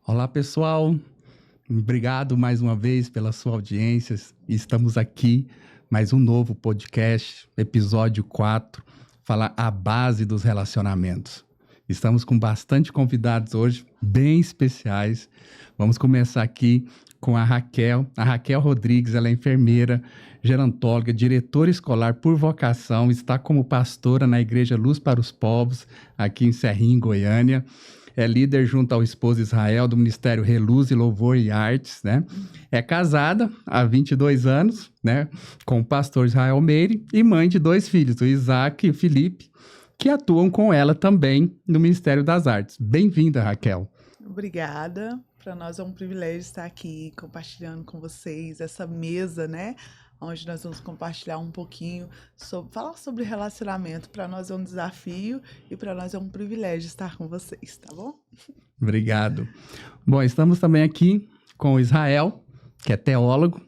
Olá, pessoal. Obrigado mais uma vez pela sua audiência. Estamos aqui, mais um novo podcast, episódio 4, falar a base dos relacionamentos. Estamos com bastante convidados hoje, bem especiais. Vamos começar aqui com a Raquel. A Raquel Rodrigues, ela é enfermeira, gerontóloga, diretora escolar por vocação, está como pastora na Igreja Luz para os Povos, aqui em Serrinha, em Goiânia. É líder junto ao esposo Israel do Ministério Reluz e Louvor e Artes, né? É casada há 22 anos, né? Com o pastor Israel Meire e mãe de 2 filhos, o Isaac e o Felipe, que atuam com ela também no Ministério das Artes. Bem-vinda, Raquel. Obrigada. Para nós é um privilégio estar aqui compartilhando com vocês essa mesa, né? Onde nós vamos compartilhar um pouquinho, falar sobre relacionamento. Para nós é um desafio e para nós é um privilégio estar com vocês, tá bom? Obrigado. Bom, estamos também aqui com o Israel, que é teólogo,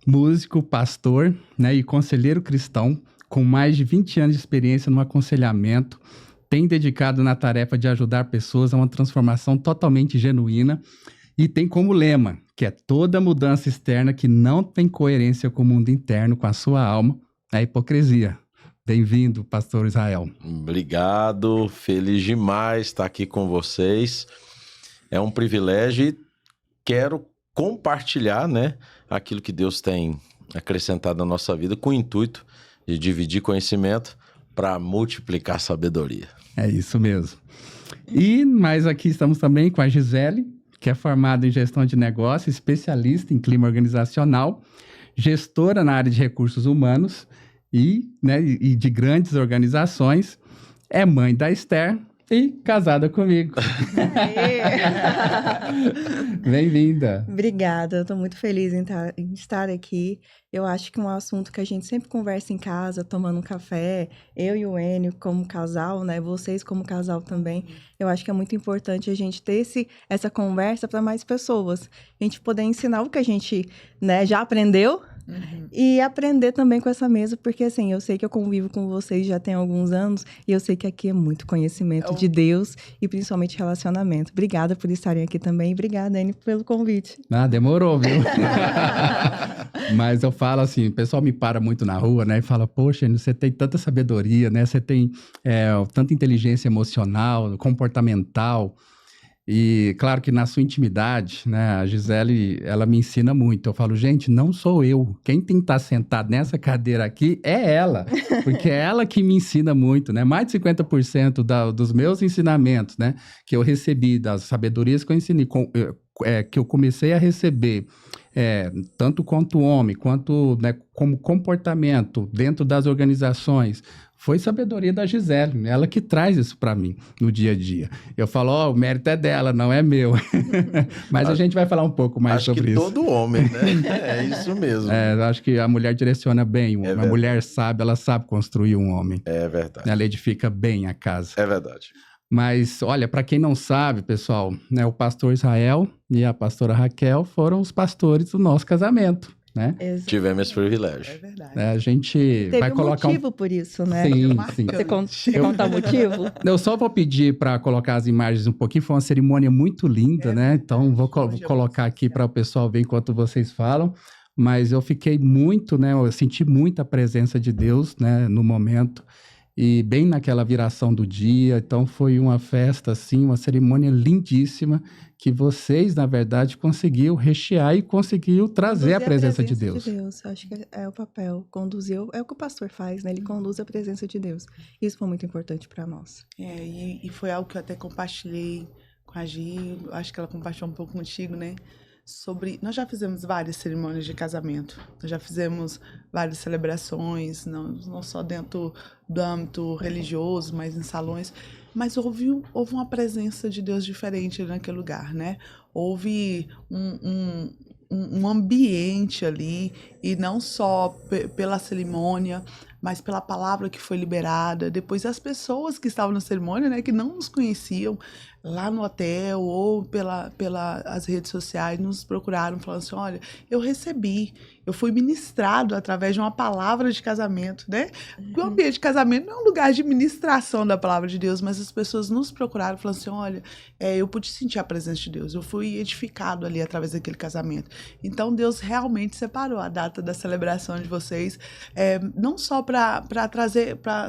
músico, pastor, né, e conselheiro cristão, com mais de 20 anos de experiência no aconselhamento, tem dedicado na tarefa de ajudar pessoas a uma transformação totalmente genuína e tem como lema, que é toda mudança externa que não tem coerência com o mundo interno, com a sua alma, é hipocrisia. Bem-vindo, pastor Israel. Obrigado, feliz demais estar aqui com vocês. É um privilégio e quero compartilhar, né, aquilo que Deus tem acrescentado na nossa vida com o intuito de dividir conhecimento para multiplicar sabedoria. É isso mesmo. Mas aqui estamos também com a Gisele, que é formada em gestão de negócios, especialista em clima organizacional, gestora na área de recursos humanos e de grandes organizações, é mãe da Esther e casada comigo. Bem-vinda. Obrigada, eu estou muito feliz em estar aqui. Eu acho que um assunto que a gente sempre conversa em casa, tomando um café, eu e o Enio como casal, né? Vocês como casal também. Eu acho que é muito importante a gente ter essa conversa para mais pessoas. A gente poder ensinar o que a gente, né, já aprendeu. E aprender também com essa mesa, porque assim, eu sei que eu convivo com vocês já tem alguns anos e eu sei que aqui é muito conhecimento de Deus e principalmente relacionamento. Obrigada por estarem aqui também e obrigada, Anne, pelo convite. Demorou, viu? Mas eu falo assim, o pessoal me para muito na rua, né, e fala, poxa, você tem tanta sabedoria, né, você tem tanta inteligência emocional, comportamental. E claro que na sua intimidade, né, a Gisele, ela me ensina muito. Eu falo, gente, não sou eu. Quem tem que estar sentado nessa cadeira aqui é ela. Porque é ela que me ensina muito, né? Mais de 50% dos meus ensinamentos, né, que eu recebi, das sabedorias que eu ensinei, que eu comecei a receber, tanto quanto homem, quanto, né, como comportamento dentro das organizações, foi sabedoria da Gisele, ela que traz isso para mim no dia a dia. Eu falo, o mérito é dela, não é meu. Mas a gente vai falar um pouco mais sobre isso. Acho que todo homem, né? É isso mesmo. Eu acho que a mulher direciona bem o homem. A mulher sabe, ela sabe construir um homem. É verdade. Ela edifica bem a casa. É verdade. Mas, olha, para quem não sabe, pessoal, né, o pastor Israel e a pastora Raquel foram os pastores do nosso casamento, né? Tivemos esse privilégio. É verdade. A gente vai colocar motivo por isso, né? Sim. Você conta o motivo? Eu só vou pedir para colocar as imagens um pouquinho, foi uma cerimônia muito linda, né? Então, vou colocar aqui para o pessoal ver enquanto vocês falam. Mas eu fiquei muito, né? Eu senti muita presença de Deus, né? No momento. E bem naquela viração do dia, então foi uma festa, assim, uma cerimônia lindíssima, que vocês, na verdade, conseguiu rechear e conseguiu trazer a presença de Deus. Acho que é o papel, conduzir, é o que o pastor faz, né? Ele conduz a presença de Deus. Isso foi muito importante para nós. E foi algo que eu até compartilhei com a Gi, acho que ela compartilhou um pouco contigo, né? Nós já fizemos várias cerimônias de casamento, nós já fizemos várias celebrações, não só dentro do âmbito religioso, mas em salões, mas houve uma presença de Deus diferente naquele lugar, né? Houve um ambiente ali, e não só pela cerimônia, mas pela palavra que foi liberada. Depois as pessoas que estavam na cerimônia, né, que não nos conheciam, lá no hotel ou pelas redes sociais, nos procuraram falando assim, olha, eu fui ministrado através de uma palavra de casamento, né? O ambiente de casamento não é um lugar de ministração da palavra de Deus, mas as pessoas nos procuraram falando assim, olha, eu pude sentir a presença de Deus, eu fui edificado ali através daquele casamento. Então Deus realmente separou a data da celebração de vocês, não só para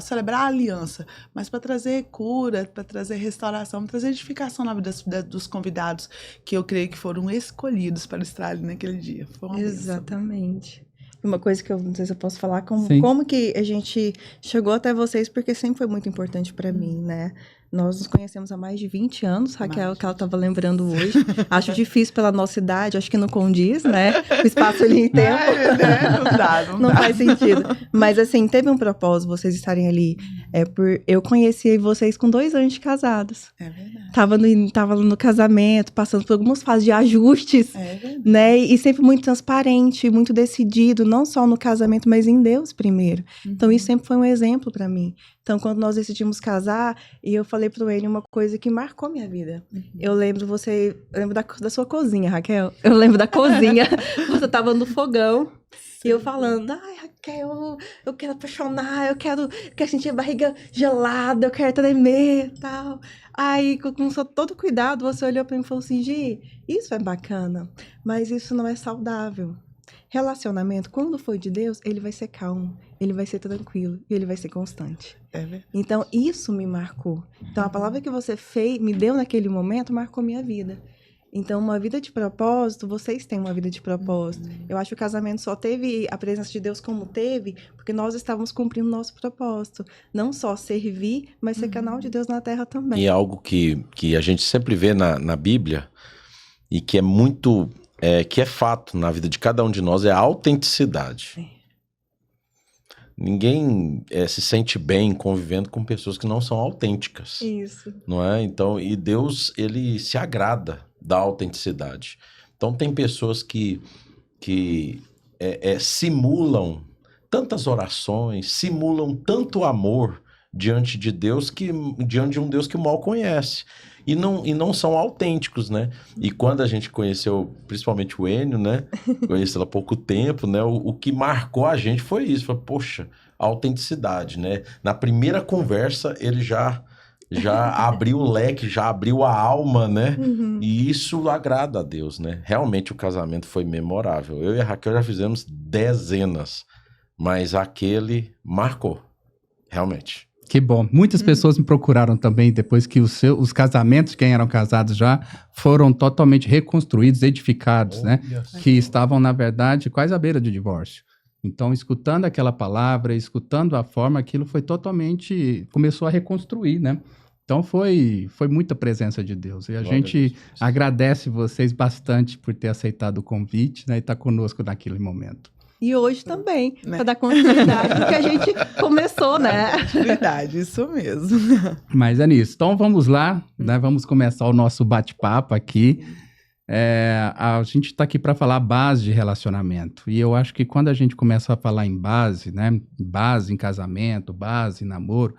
celebrar a aliança, mas para trazer cura, para trazer restauração, para trazer edificação na vida dos convidados, que eu creio que foram escolhidos para estar ali naquele dia. Foi uma bênção. Exatamente. Uma coisa que eu não sei se eu posso falar, como que a gente chegou até vocês, porque sempre foi muito importante para mim, né? Nós nos conhecemos há mais de 20 anos, Raquel, que ela estava lembrando hoje. Acho difícil pela nossa idade, acho que não condiz, né? O espaço ali em tempo. Não faz sentido. Mas, assim, teve um propósito vocês estarem ali. Eu conheci vocês com 2 anos de casados. É verdade. Tava no casamento, passando por algumas fases de ajustes, né? E sempre muito transparente, muito decidido, não só no casamento, mas em Deus primeiro. Então, isso sempre foi um exemplo para mim. Então, quando nós decidimos casar, e eu falei pro ele uma coisa que marcou minha vida. Eu lembro da sua cozinha, Raquel. Eu lembro da cozinha. Você tava no fogão. E eu falando, ai, Raquel, eu quero apaixonar, eu quero sentir a barriga gelada, eu quero tremer e tal. Aí, com todo cuidado, você olhou pra mim e falou assim, Gi, isso é bacana, mas isso não é saudável. Relacionamento, quando for de Deus, ele vai ser calmo, ele vai ser tranquilo e ele vai ser constante. Então, isso me marcou. Então, a palavra que você me deu naquele momento marcou minha vida. Então, uma vida de propósito, vocês têm uma vida de propósito. Eu acho que o casamento só teve a presença de Deus como teve, porque nós estávamos cumprindo o nosso propósito. Não só servir, mas ser canal de Deus na terra também. E algo que a gente sempre vê na Bíblia, e que é muito... que é fato na vida de cada um de nós, é a autenticidade. Ninguém se sente bem convivendo com pessoas que não são autênticas. Isso. Não é? Então, e Deus, ele se agrada da autenticidade. Então, tem pessoas que simulam tantas orações, simulam tanto amor diante de Deus, diante de um Deus que mal conhece. E não são autênticos, né? E quando a gente conheceu, principalmente o Enio, né? Conheceu há pouco tempo, né? O que marcou a gente foi isso. Foi, poxa, a autenticidade, né? Na primeira conversa, ele já abriu o leque, já abriu a alma, né? E isso agrada a Deus, né? Realmente o casamento foi memorável. Eu e a Raquel já fizemos dezenas, mas aquele marcou, realmente. Que bom. Muitas pessoas me procuraram também depois que os casamentos, quem eram casados já, foram totalmente reconstruídos, edificados, né? Que estavam, na verdade, quase à beira de divórcio. Então, escutando aquela palavra, escutando a forma, aquilo foi totalmente... Começou a reconstruir, né? Então, foi muita presença de Deus. E a gente agradece vocês bastante por ter aceitado o convite, né? E estar conosco naquele momento. E hoje também, para dar continuidade do que a gente começou, né? Verdade, isso mesmo. Mas é nisso. Então vamos lá, né? Vamos começar o nosso bate-papo aqui. A gente está aqui para falar base de relacionamento. E eu acho que quando a gente começa a falar em base, né? Base em casamento, base em namoro,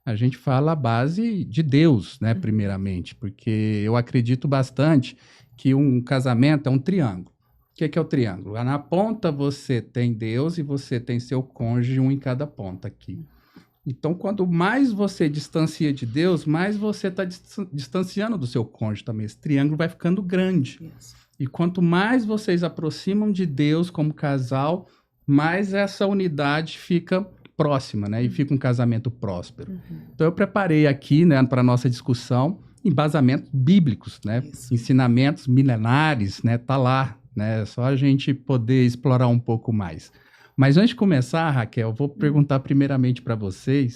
a gente fala a base de Deus, né? Primeiramente, porque eu acredito bastante que um casamento é um triângulo. O que é o triângulo? Na ponta você tem Deus e você tem seu cônjuge, um em cada ponta aqui. Então, quanto mais você distancia de Deus, mais você está distanciando do seu cônjuge também. Esse triângulo vai ficando grande. Isso. E quanto mais vocês aproximam de Deus como casal, mais essa unidade fica próxima, né? E fica um casamento próspero. Então, eu preparei aqui, né, para a nossa discussão, embasamentos bíblicos, né? Isso. Ensinamentos milenares, né? Tá lá. Né? Só a gente poder explorar um pouco mais. Mas antes de começar, Raquel, eu vou perguntar primeiramente para você,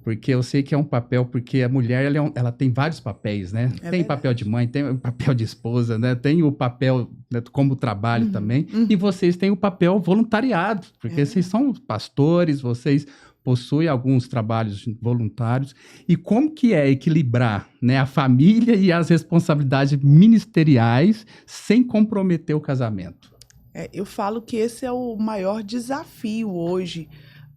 porque eu sei que é um papel, porque a mulher ela tem vários papéis, né? Tem verdade. Papel de mãe, tem o papel de esposa, né? Tem o papel, né, como trabalho também, e vocês têm o papel voluntariado, porque vocês são pastores, vocês possui alguns trabalhos voluntários. E como que é equilibrar, né, a família e as responsabilidades ministeriais sem comprometer o casamento? Eu falo que esse é o maior desafio hoje,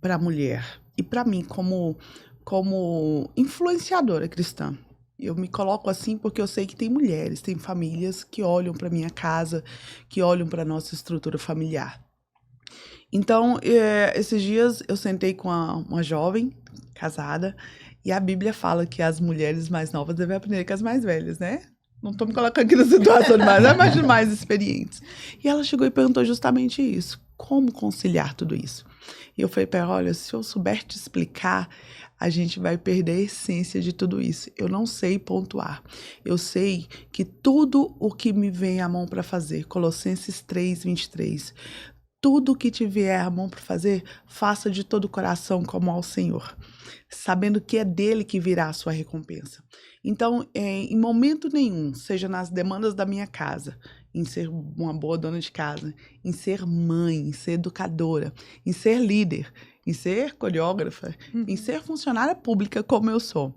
para a mulher e para mim como influenciadora cristã. Eu me coloco assim porque eu sei que tem mulheres, tem famílias que olham para minha casa, que olham para nossa estrutura familiar. Então, esses dias eu sentei com uma jovem casada e a Bíblia fala que as mulheres mais novas devem aprender com as mais velhas, né? Não estou me colocando aqui na situação mas mais experientes. E ela chegou e perguntou justamente isso. Como conciliar tudo isso? E eu falei para ela, olha, se eu souber te explicar, a gente vai perder a essência de tudo isso. Eu não sei pontuar. Eu sei que tudo o que me vem à mão para fazer, Colossenses 3:23, tudo que te vier à mão para fazer, faça de todo o coração como ao Senhor, sabendo que é dele que virá a sua recompensa. Então, em momento nenhum, seja nas demandas da minha casa, em ser uma boa dona de casa, em ser mãe, em ser educadora, em ser líder, em ser coreógrafa, em ser funcionária pública como eu sou.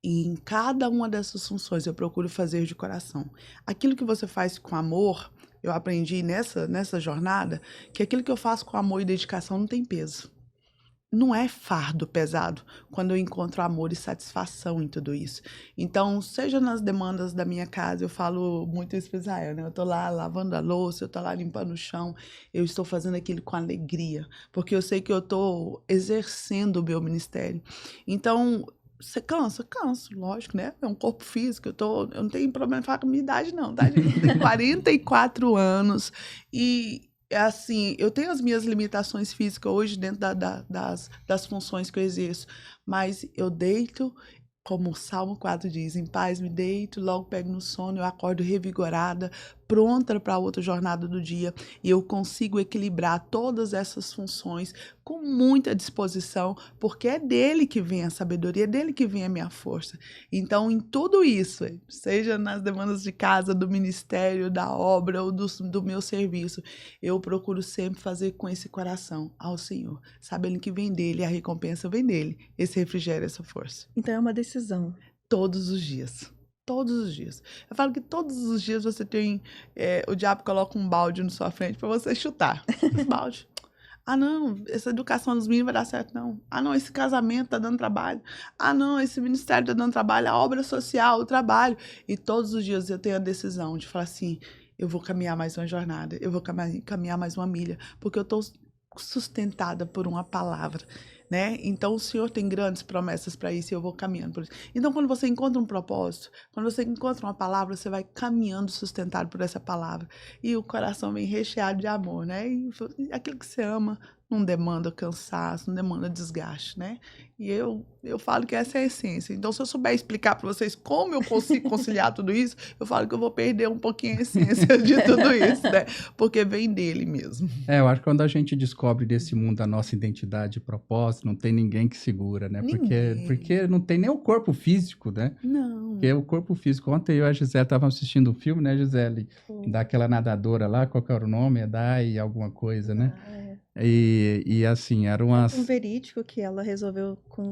E em cada uma dessas funções eu procuro fazer de coração. Aquilo que você faz com amor, eu aprendi nessa jornada que aquilo que eu faço com amor e dedicação não tem peso. Não é fardo pesado quando eu encontro amor e satisfação em tudo isso. Então, seja nas demandas da minha casa, eu falo muito isso para Israel, né? Eu estou lá lavando a louça, eu estou lá limpando o chão, eu estou fazendo aquilo com alegria, porque eu sei que eu estou exercendo o meu ministério. Então, você canso, lógico, né? É um corpo físico, eu não tenho problema de falar com a minha idade, não, tá? Eu tenho 44 anos e, assim, eu tenho as minhas limitações físicas hoje dentro das funções que eu exerço, mas eu deito, como o Salmo 4 diz, em paz me deito, logo pego no sono, eu acordo revigorada, pronta para outra jornada do dia, e eu consigo equilibrar todas essas funções com muita disposição, porque é dele que vem a sabedoria, é dele que vem a minha força. Então, em tudo isso, seja nas demandas de casa, do ministério, da obra ou do meu serviço, eu procuro sempre fazer com esse coração ao Senhor, sabendo que vem dele, a recompensa vem dele, esse refrigério, essa força. Então é uma decisão. Todos os dias. Todos os dias. Eu falo que todos os dias você tem... o diabo coloca um balde na sua frente para você chutar. Esse balde. Ah, não, essa educação dos meninos vai dar certo, não. Ah, não, esse casamento tá dando trabalho. Ah, não, esse ministério tá dando trabalho, a obra social, o trabalho. E todos os dias eu tenho a decisão de falar assim, eu vou caminhar mais uma jornada, eu vou caminhar mais uma milha, porque eu estou sustentada por uma palavra, né? Então, o Senhor tem grandes promessas para isso e eu vou caminhando por isso. Então, quando você encontra um propósito, quando você encontra uma palavra, você vai caminhando sustentado por essa palavra. E o coração vem recheado de amor, né? E aquilo que você ama não demanda cansaço, não demanda desgaste, né? E eu falo que essa é a essência. Então, se eu souber explicar para vocês como eu consigo conciliar tudo isso, eu falo que eu vou perder um pouquinho a essência de tudo isso, né? Porque vem dele mesmo. Eu acho que quando a gente descobre desse mundo a nossa identidade e propósito, não tem ninguém que segura, né? Porque não tem nem o corpo físico, né? Não. Porque o corpo físico... Ontem eu e a Gisele estávamos assistindo um filme, né, Gisele? Daquela nadadora lá, qual que era o nome? É Dai alguma coisa, né? E assim, era umas... Um verídico que ela resolveu com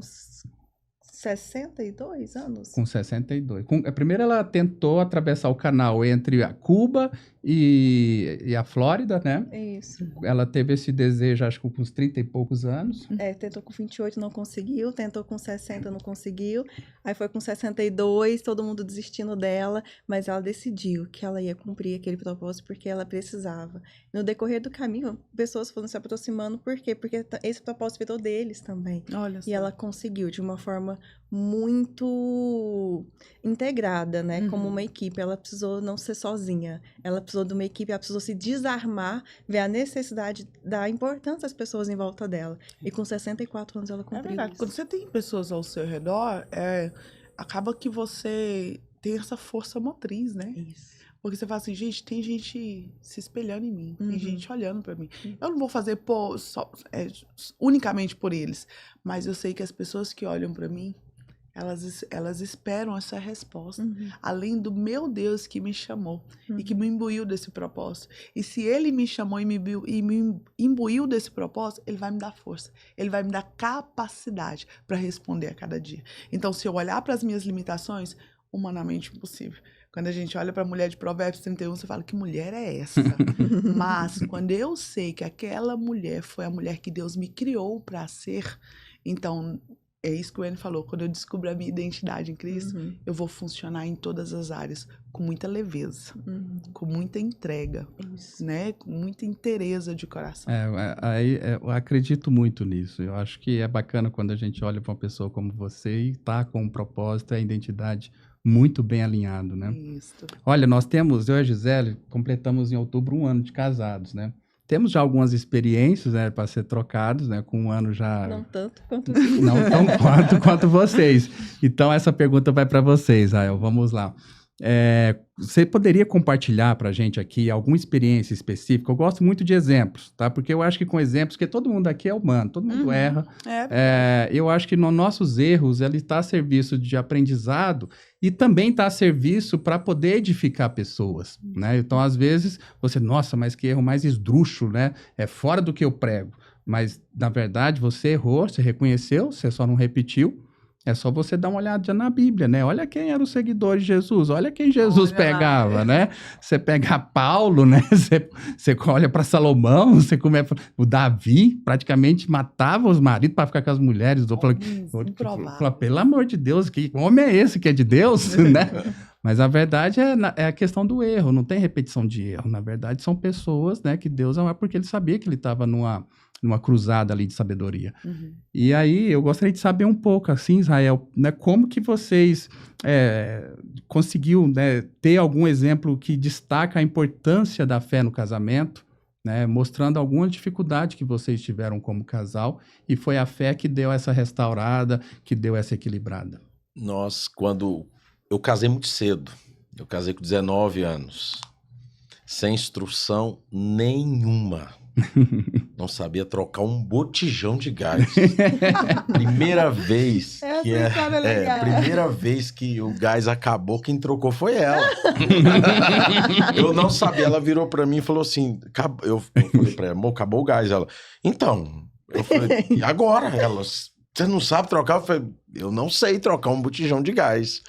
62 anos? Com 62. Primeiro ela tentou atravessar o canal entre a Cuba e a Flórida, né? Isso. Ela teve esse desejo, acho que com uns 30 e poucos anos. Tentou com 28, não conseguiu. Tentou com 60, não conseguiu. Aí foi com 62, todo mundo desistindo dela. Mas ela decidiu que ela ia cumprir aquele propósito porque ela precisava. No decorrer do caminho, pessoas foram se aproximando. Por quê? Porque esse propósito virou deles também. Olha só. E ela conseguiu de uma forma muito integrada, né? Como uma equipe. Ela precisou não ser sozinha. Ela precisou de uma equipe, ela precisou se desarmar, ver a necessidade da importância das pessoas em volta dela. E com 64 anos ela cumpriu isso. Quando você tem pessoas ao seu redor, acaba que você tem essa força motriz, né? Isso. Porque você fala assim, gente, tem gente se espelhando em mim, tem gente olhando pra mim. Eu não vou fazer unicamente por eles, mas eu sei que as pessoas que olham pra mim, elas esperam essa resposta. Além do meu Deus que me chamou e que me imbuiu desse propósito. E se ele me chamou e me imbuiu desse propósito, ele vai me dar força. Ele vai me dar capacidade para responder a cada dia. Então, se eu olhar para as minhas limitações, humanamente impossível. Quando a gente olha para a mulher de Provérbios 31, você fala, que mulher é essa? Mas quando eu sei que aquela mulher foi a mulher que Deus me criou para ser, então é isso que o Enio falou, quando eu descubro a minha identidade em Cristo, eu vou funcionar em todas as áreas com muita leveza, com muita entrega, né? Com muita inteireza de coração. Eu acredito muito nisso. Eu acho que é bacana quando a gente olha para uma pessoa como você e tá com um propósito e a identidade muito bem alinhado, né? Isso. Olha, eu e a Gisele completamos em outubro 1 ano de casados, né? Temos já algumas experiências, né, para ser trocados, né, com 1 ano já... Não tanto quanto Não tão quanto vocês. Então, essa pergunta vai para vocês, Rael. Vamos lá. Você poderia compartilhar para a gente aqui alguma experiência específica? Eu gosto muito de exemplos, tá? Porque eu acho que com exemplos, porque todo mundo aqui é humano, todo mundo erra. Eu acho que nos nossos erros, ele está a serviço de aprendizado e também está a serviço para poder edificar pessoas, né? Então, às vezes, nossa, mas que erro mais esdrúxulo, né? É fora do que eu prego. Mas, na verdade, você errou, você reconheceu, você só não repetiu. É só você dar uma olhada na Bíblia, né? Olha quem eram os seguidores de Jesus, olha quem Jesus pegava, né? Você pega Paulo, né? Você olha para Salomão, você começa... O Davi praticamente matava os maridos para ficar com as mulheres. Eu falo, pelo amor de Deus, que homem é esse que é de Deus, né? Mas a verdade é a questão do erro, não tem repetição de erro. Na verdade, são pessoas, né, que Deus amava porque ele sabia que ele estava numa cruzada ali de sabedoria. E aí, eu gostaria de saber um pouco, assim, Israel, né, como que vocês conseguiu, né, ter algum exemplo que destaca a importância da fé no casamento, né, mostrando alguma dificuldade que vocês tiveram como casal, e foi a fé que deu essa restaurada, que deu essa equilibrada. Eu casei muito cedo, eu casei com 19 anos, sem instrução nenhuma. Não sabia trocar um botijão de gás. Primeira vez primeira vez que o gás acabou, quem trocou foi ela. Eu não sabia, ela virou pra mim e falou assim, eu falei pra ela, amor, acabou o gás. Ela, então, eu falei, e agora? Ela, você não sabe trocar? Eu falei, eu não sei trocar um botijão de gás.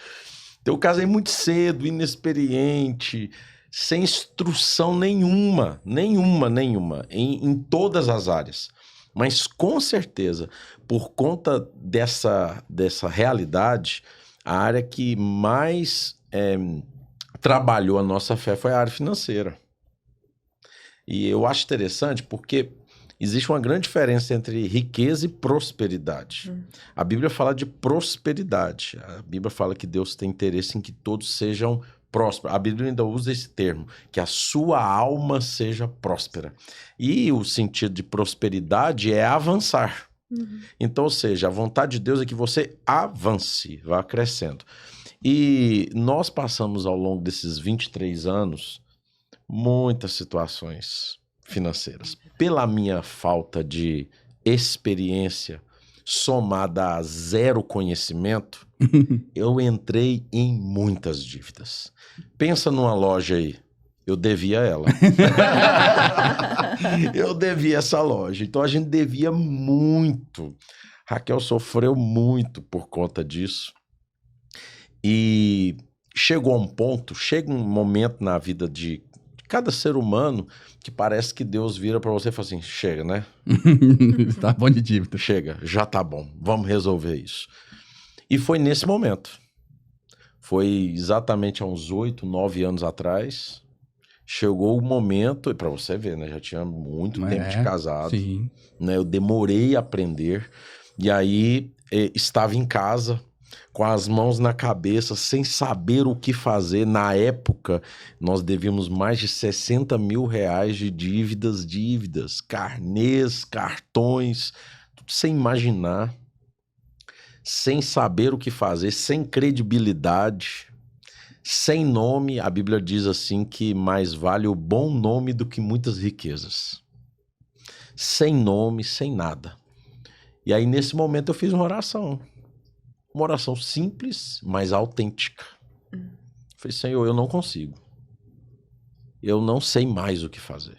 Então eu casei muito cedo, inexperiente, sem instrução nenhuma, em todas as áreas. Mas, com certeza, por conta dessa realidade, a área que mais trabalhou a nossa fé foi a área financeira. E eu acho interessante porque existe uma grande diferença entre riqueza e prosperidade. A Bíblia fala de prosperidade. A Bíblia fala que Deus tem interesse em que todos sejam próspero. A Bíblia ainda usa esse termo, que a sua alma seja próspera. E o sentido de prosperidade é avançar. Então, ou seja, a vontade de Deus é que você avance, vá crescendo. E nós passamos ao longo desses 23 anos muitas situações financeiras. Pela minha falta de experiência somada a zero conhecimento, eu entrei em muitas dívidas. Pensa numa loja aí, eu devia ela. Eu devia essa loja. Então a gente devia muito. Raquel sofreu muito por conta disso. E chega um momento na vida de cada ser humano que parece que Deus vira para você e fala assim, chega, né? Tá bom de dívida. Chega, já tá bom, vamos resolver isso. E foi nesse momento. Foi exatamente há uns 8, 9 anos atrás. Chegou o momento, e para você ver, né? Já tinha muito tempo de casado. Sim. Né, eu demorei a aprender. E aí estava em casa, com as mãos na cabeça, sem saber o que fazer. Na época, nós devíamos mais de 60 mil reais de dívidas, carnês, cartões, tudo sem imaginar, sem saber o que fazer, sem credibilidade, sem nome. A Bíblia diz assim que mais vale o bom nome do que muitas riquezas. Sem nome, sem nada. E aí, nesse momento, eu fiz uma oração simples, mas autêntica. Falei, Senhor, eu não consigo. Eu não sei mais o que fazer.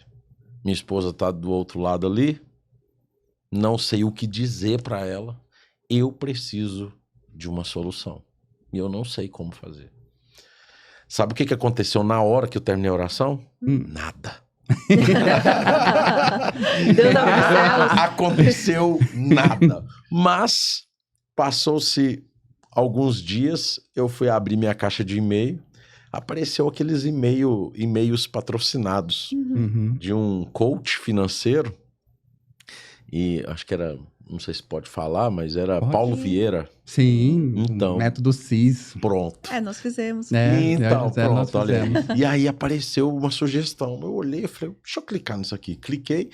Minha esposa está do outro lado ali. Não sei o que dizer para ela. Eu preciso de uma solução. E eu não sei como fazer. Sabe o que aconteceu na hora que eu terminei a oração? Nada. Deus abençoe. Aconteceu nada. Mas passou-se alguns dias, eu fui abrir minha caixa de e-mail, apareceu aqueles e-mails patrocinados de um coach financeiro, e acho que era, não sei se pode falar, mas era Pode. Paulo Vieira. Sim, Então. método CIS. Pronto. Nós fizemos. Então, nós pronto, olha aí. fizemos. E aí apareceu uma sugestão. Eu olhei e falei, deixa eu clicar nisso aqui. Cliquei,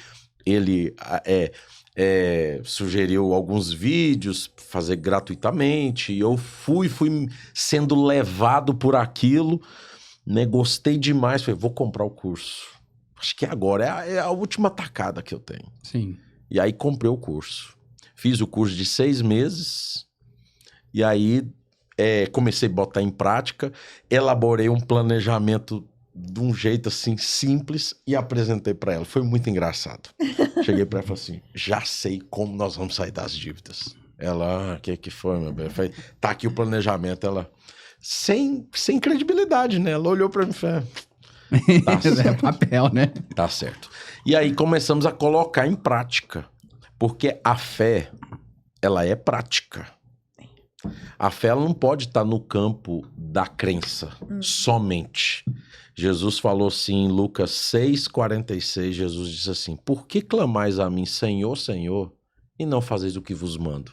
ele sugeriu alguns vídeos, fazer gratuitamente. Eu fui sendo levado por aquilo, né? Gostei demais. Falei, vou comprar o curso. Acho que agora é a última tacada que eu tenho. Sim. E aí comprei o curso. Fiz o curso de 6 meses. E aí comecei a botar em prática. Elaborei um planejamento de um jeito assim simples e apresentei para ela. Foi muito engraçado. Cheguei para ela e falei assim, já sei como nós vamos sair das dívidas. Ela, que foi, meu bem? Eu falei, tá aqui o planejamento. Ela, sem credibilidade, né? Ela olhou para mim e falou, tá certo. É papel, né? Tá certo. E aí começamos a colocar em prática. Porque a fé, ela é prática. A fé, ela não pode estar no campo da crença, somente. Jesus falou assim em Lucas 6,46, Jesus disse assim, por que clamais a mim, Senhor, Senhor, e não fazeis o que vos mando?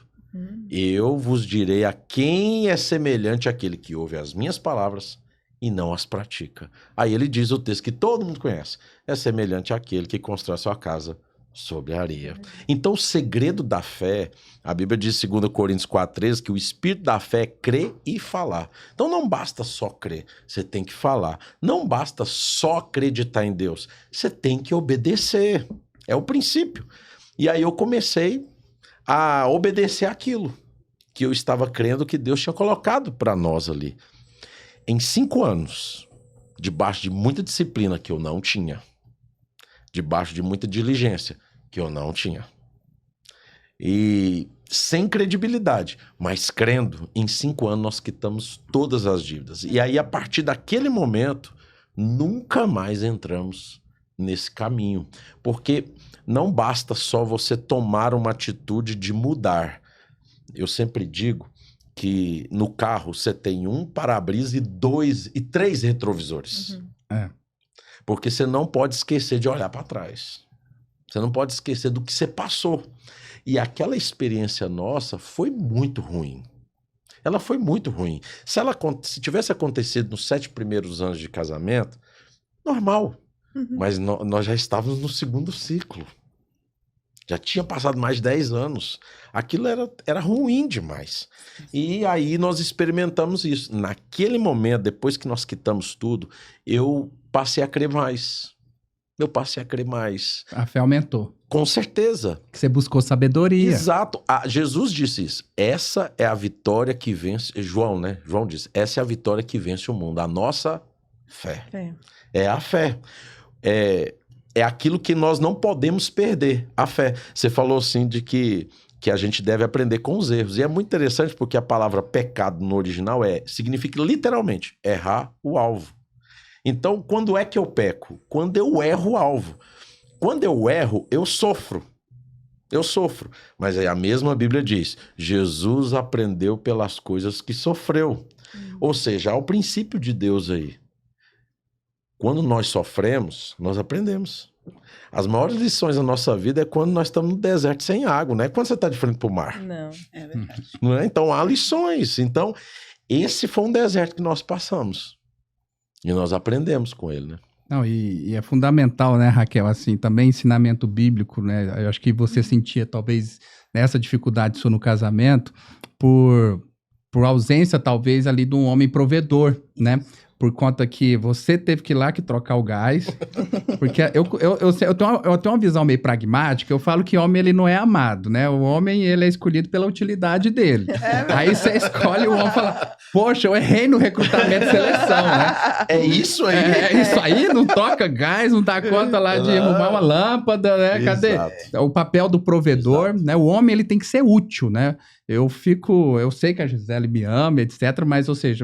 Eu vos direi a quem é semelhante àquele que ouve as minhas palavras e não as pratica. Aí ele diz o texto que todo mundo conhece, é semelhante àquele que constrói sua casa sobre a areia. Então o segredo da fé, a Bíblia diz em 2 Coríntios 4,13 que o espírito da fé é crer e falar. Então não basta só crer, você tem que falar. Não basta só acreditar em Deus, você tem que obedecer. É o princípio. E aí eu comecei a obedecer aquilo que eu estava crendo que Deus tinha colocado para nós ali. Em 5 anos, debaixo de muita disciplina que eu não tinha, debaixo de muita diligência que eu não tinha, e sem credibilidade, mas crendo, em 5 anos nós quitamos todas as dívidas. E aí, a partir daquele momento, nunca mais entramos nesse caminho. Porque não basta só você tomar uma atitude de mudar. Eu sempre digo que no carro você tem 1 para-brisa e 3 retrovisores. Porque você não pode esquecer de olhar para trás. Você não pode esquecer do que você passou. E aquela experiência nossa foi muito ruim. Ela foi muito ruim. Se tivesse acontecido nos 7 primeiros anos de casamento, normal. Mas nós já estávamos no 2º ciclo. Já tinha passado mais de 10 anos. Aquilo era ruim demais. E aí nós experimentamos isso. Naquele momento, depois que nós quitamos tudo, eu passei a crer mais. A fé aumentou. Com certeza. Que você buscou sabedoria. Exato. Jesus disse isso. Essa é a vitória que vence... João, né? João disse, essa é a vitória que vence o mundo. A nossa fé. É a fé. É aquilo que nós não podemos perder, a fé. Você falou assim de que a gente deve aprender com os erros. E é muito interessante porque a palavra pecado no original significa literalmente errar o alvo. Então, quando é que eu peco? Quando eu erro o alvo. Quando eu erro, eu sofro. Mas aí a mesma Bíblia diz, Jesus aprendeu pelas coisas que sofreu. Ou seja, há o princípio de Deus aí. Quando nós sofremos, nós aprendemos. As maiores lições da nossa vida é quando nós estamos no deserto sem água, não é quando você está de frente para o mar. Não. É verdade. Não é? Então, há lições. Então, esse foi um deserto que nós passamos. E nós aprendemos com ele, né? Não, e é fundamental, né, Raquel, assim, também ensinamento bíblico, né? Eu acho que você sentia, talvez, nessa dificuldade sua no casamento, por ausência, talvez, ali de um homem provedor, né? Por conta que você teve que ir lá que trocar o gás. Porque eu tenho uma visão meio pragmática. Eu falo que homem, ele não é amado, né? O homem, ele é escolhido pela utilidade dele. Aí você escolhe o homem e fala, poxa, eu errei no recrutamento e seleção, né? É isso aí. É isso aí, não toca gás, não dá conta lá de arrumar uma lâmpada, né? Cadê? Exato. O papel do provedor, né? O homem, ele tem que ser útil, né? Eu sei que a Gisele me ama, etc,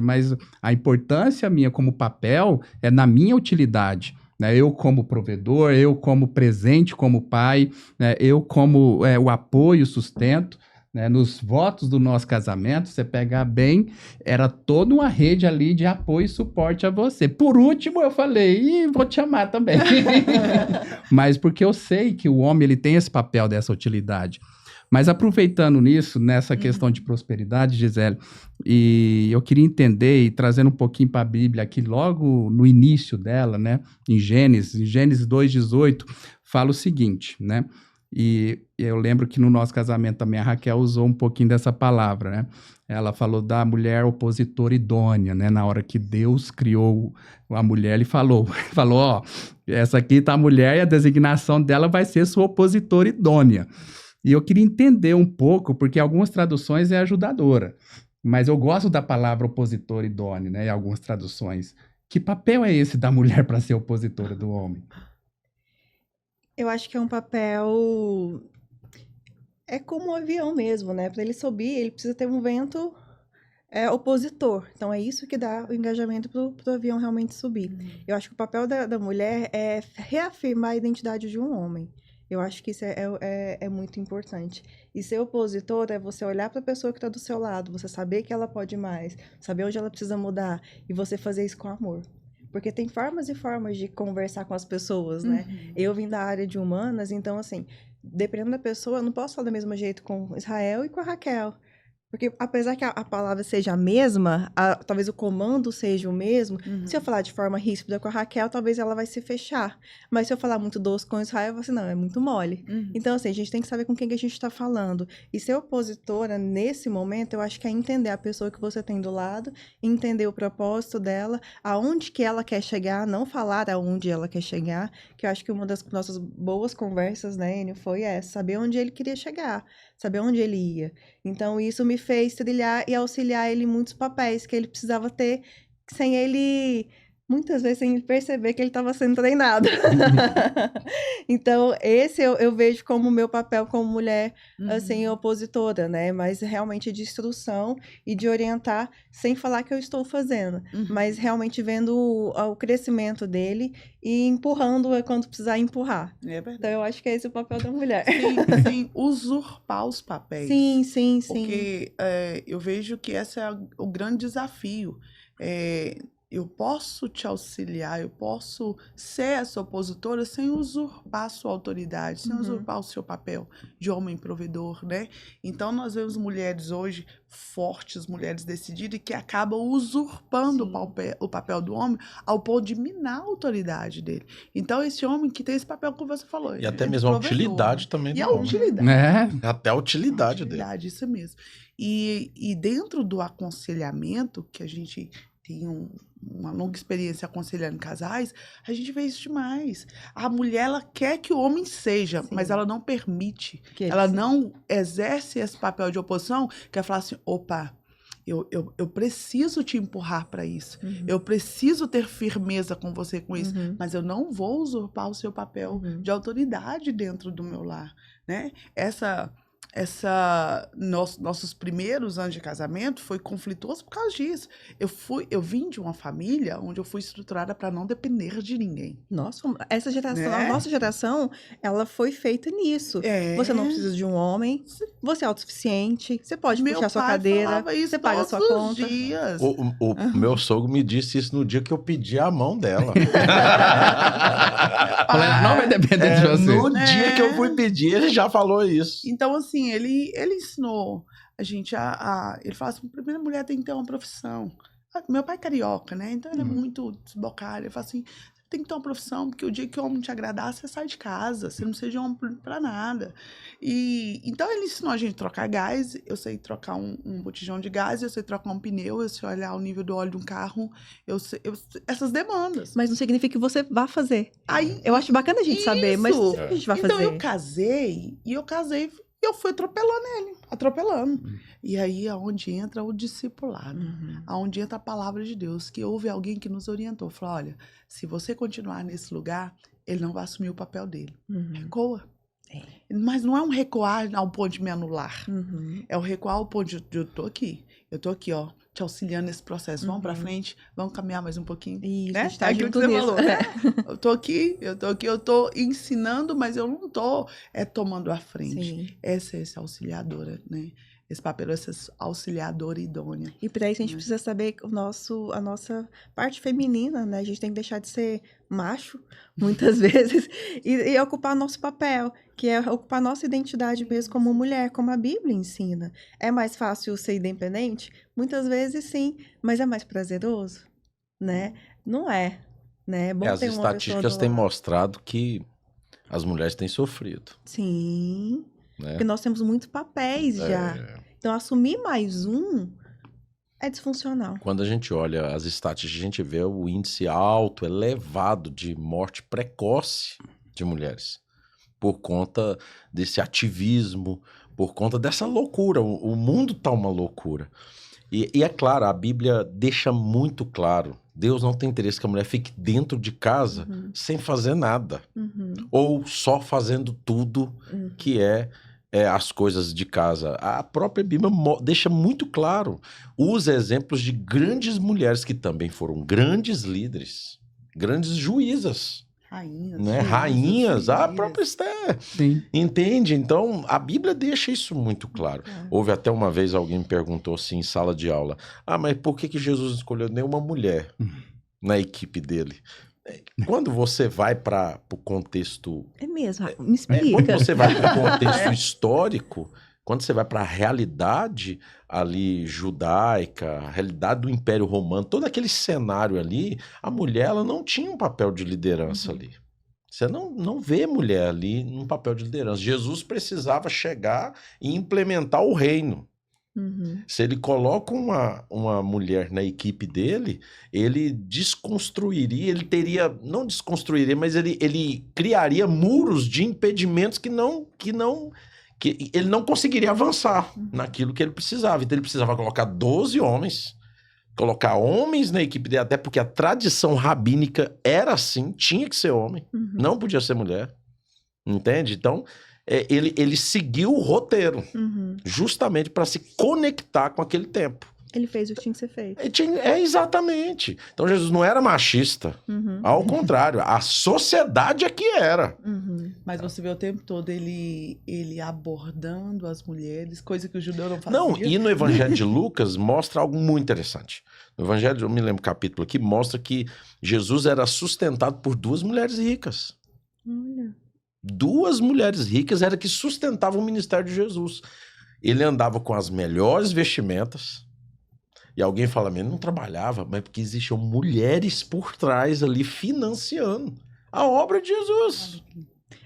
mas a importância minha minha como papel é na minha utilidade. Né? Eu como provedor, eu como presente como pai, né? Eu como o apoio, o sustento. Né? Nos votos do nosso casamento, você pegar bem, era toda uma rede ali de apoio e suporte a você. Por último, eu falei, vou te amar também. Mas porque eu sei que o homem ele tem esse papel dessa utilidade. Mas aproveitando nisso, nessa questão de prosperidade, Gisele, e eu queria entender e trazendo um pouquinho para a Bíblia aqui, logo no início dela, né, em Gênesis 2:18, fala o seguinte, né, e eu lembro que no nosso casamento também a Raquel usou um pouquinho dessa palavra, né, ela falou da mulher opositora idônea, né, na hora que Deus criou a mulher, ele falou, ó, essa aqui tá a mulher e a designação dela vai ser sua opositora idônea. E eu queria entender um pouco, porque algumas traduções é ajudadora, mas eu gosto da palavra opositor idôneo, né, em algumas traduções. Que papel é esse da mulher para ser opositora do homem? Eu acho que é um papel... É como um avião mesmo, né? Para ele subir, ele precisa ter um vento opositor. Então, é isso que dá o engajamento para o avião realmente subir. Eu acho que o papel da mulher é reafirmar a identidade de um homem. Eu acho que isso é muito importante. E ser opositor é você olhar para a pessoa que está do seu lado, você saber que ela pode mais, saber onde ela precisa mudar e você fazer isso com amor. Porque tem formas e formas de conversar com as pessoas, né? Eu vim da área de humanas, então, assim, dependendo da pessoa, eu não posso falar do mesmo jeito com Israel e com a Raquel. Porque apesar que a palavra seja a mesma, talvez o comando seja o mesmo, se eu falar de forma ríspida com a Raquel, talvez ela vai se fechar. Mas se eu falar muito doce com Israel, eu vou assim, não, é muito mole. Então, assim, a gente tem que saber com quem que a gente está falando. E ser opositora, nesse momento, eu acho que é entender a pessoa que você tem do lado, entender o propósito dela, aonde que ela quer chegar, não falar aonde ela quer chegar, que eu acho que uma das nossas boas conversas, né, Enio, foi essa, saber onde ele queria chegar, saber onde ele ia. Então, isso me fez trilhar e auxiliar ele em muitos papéis que ele precisava ter, sem ele, muitas vezes, sem ele perceber que ele estava sendo treinado. Então, esse eu vejo como o meu papel como mulher, assim, opositora, né? Mas realmente de instrução e de orientar, sem falar que eu estou fazendo, mas realmente vendo o crescimento dele e empurrando quando precisar empurrar. É verdade. Então, eu acho que é esse o papel da mulher. Sim, usurpar os papéis. Sim. Porque eu vejo que esse é o grande desafio. Eu posso te auxiliar, eu posso ser essa opositora sem usurpar a sua autoridade, sem usurpar o seu papel de homem provedor, né? Então, nós vemos mulheres hoje fortes, mulheres decididas, que acabam usurpando o papel do homem ao ponto de minar a autoridade dele. Então, esse homem que tem esse papel que você falou. E até mesmo a utilidade também do e a homem. utilidade. Até a utilidade dele. Isso mesmo. E dentro do aconselhamento, que a gente tem uma longa experiência aconselhando casais, a gente vê isso demais. A mulher, ela quer que o homem seja, mas ela não permite. Ela não exerce esse papel de oposição, que é falar assim, opa, eu preciso te empurrar para isso. Eu preciso ter firmeza com você com isso, mas eu não vou usurpar o seu papel de autoridade dentro do meu lar, né? Nossos primeiros anos de casamento foi conflituoso por causa disso. Eu vim de uma família onde eu fui estruturada para não depender de ninguém. Nossa, essa geração, Né? a nossa geração, ela foi feita nisso. Você não precisa de um homem, você é autossuficiente, você pode puxar sua cadeira, você paga a sua conta. Dias. O meu sogro me disse isso no dia que eu pedi a mão dela. Falei, não vai depender de você. No dia que eu fui pedir, ele já falou isso. Então, assim, ele ensinou a gente ele fala assim, a primeira mulher tem que ter uma profissão. Meu pai é carioca, né? Então ele é muito desbocado. Ele fala assim, tem que ter uma profissão, porque o dia que o homem te agradar, você sai de casa, você não seja homem pra nada. Então ele ensinou a gente a trocar gás, eu sei trocar um botijão de gás, eu sei trocar um pneu, eu sei olhar o nível do óleo de um carro, essas demandas. Mas não significa que você vá fazer. Aí, eu acho bacana a gente saber, mas não significa que a gente vai fazer. Então eu casei, e eu fui atropelando ele, E aí, aonde entra o discipulado, aonde entra a palavra de Deus, que houve alguém que nos orientou, falou, olha, se você continuar nesse lugar, ele não vai assumir o papel dele. Recoa. Mas não é um recuar ao ponto de me anular. É um recuar ao ponto de eu tô aqui. eu tô aqui, ó, te auxiliando nesse processo. Vamos pra frente, vamos caminhar mais um pouquinho. Isso, Né? a gente tá Aquilo que junto você nisso. falou, né? Eu tô ensinando, mas eu não tô tomando a frente. Sim. Essa auxiliadora, né? Esse papel, essa auxiliadora idônea. E para isso a gente precisa saber a nossa parte feminina, né? A gente tem que deixar de ser macho, muitas vezes, e ocupar nosso papel, que é ocupar nossa identidade mesmo como mulher, como a Bíblia ensina. É mais fácil ser independente? Muitas vezes sim, mas é mais prazeroso, né? Não é, né? É bom As ter uma pessoa estatísticas do têm lado. mostrado que as mulheres têm sofrido, Sim, né? porque nós temos muitos papéis já. Então, assumir mais um é disfuncional. Quando a gente olha as estatísticas, a gente vê o índice alto, elevado de morte precoce de mulheres. Por conta desse ativismo, por conta dessa loucura. O mundo tá uma loucura. E é claro, a Bíblia deixa muito claro. Deus não tem interesse que a mulher fique dentro de casa sem fazer nada. Ou só fazendo tudo que é as coisas de casa. A própria Bíblia deixa muito claro. Usa exemplos de grandes mulheres que também foram grandes líderes, grandes juízas, Rainhas. né? juízas, Rainhas, a filhas. própria Esther. Sim. Entende? Então, a Bíblia deixa isso muito claro. Houve até uma vez alguém me perguntou assim em sala de aula: mas por que Jesus não escolheu nenhuma mulher na equipe dele? Quando você vai para o contexto... É mesmo, me quando explica. você vai para o contexto histórico, quando você vai para a realidade ali judaica, a realidade do Império Romano, todo aquele cenário ali, a mulher ela não tinha um papel de liderança ali. Você não vê mulher ali num papel de liderança. Jesus precisava chegar e implementar o reino. Se ele coloca uma mulher na equipe dele, ele desconstruiria, ele teria, não desconstruiria, mas ele criaria muros de impedimentos que ele não conseguiria avançar naquilo que ele precisava. Então ele precisava colocar 12 homens, colocar homens na equipe dele, até porque a tradição rabínica era assim, tinha que ser homem, não podia ser mulher, entende? Então ele seguiu o roteiro, justamente para se conectar com aquele tempo. Ele fez o que tinha que ser feito. Exatamente. Então Jesus não era machista, ao contrário, a sociedade é que era. Mas você vê o tempo todo ele abordando as mulheres, coisa que o judeu não fazia. Não, e no Evangelho de Lucas mostra algo muito interessante. No Evangelho, eu me lembro o capítulo aqui, mostra que Jesus era sustentado por 2 mulheres ricas. Olha. 2 mulheres ricas era que sustentavam o ministério de Jesus. Ele andava com as melhores vestimentas. E alguém fala, mas ele não trabalhava, mas porque existiam mulheres por trás ali financiando a obra de Jesus.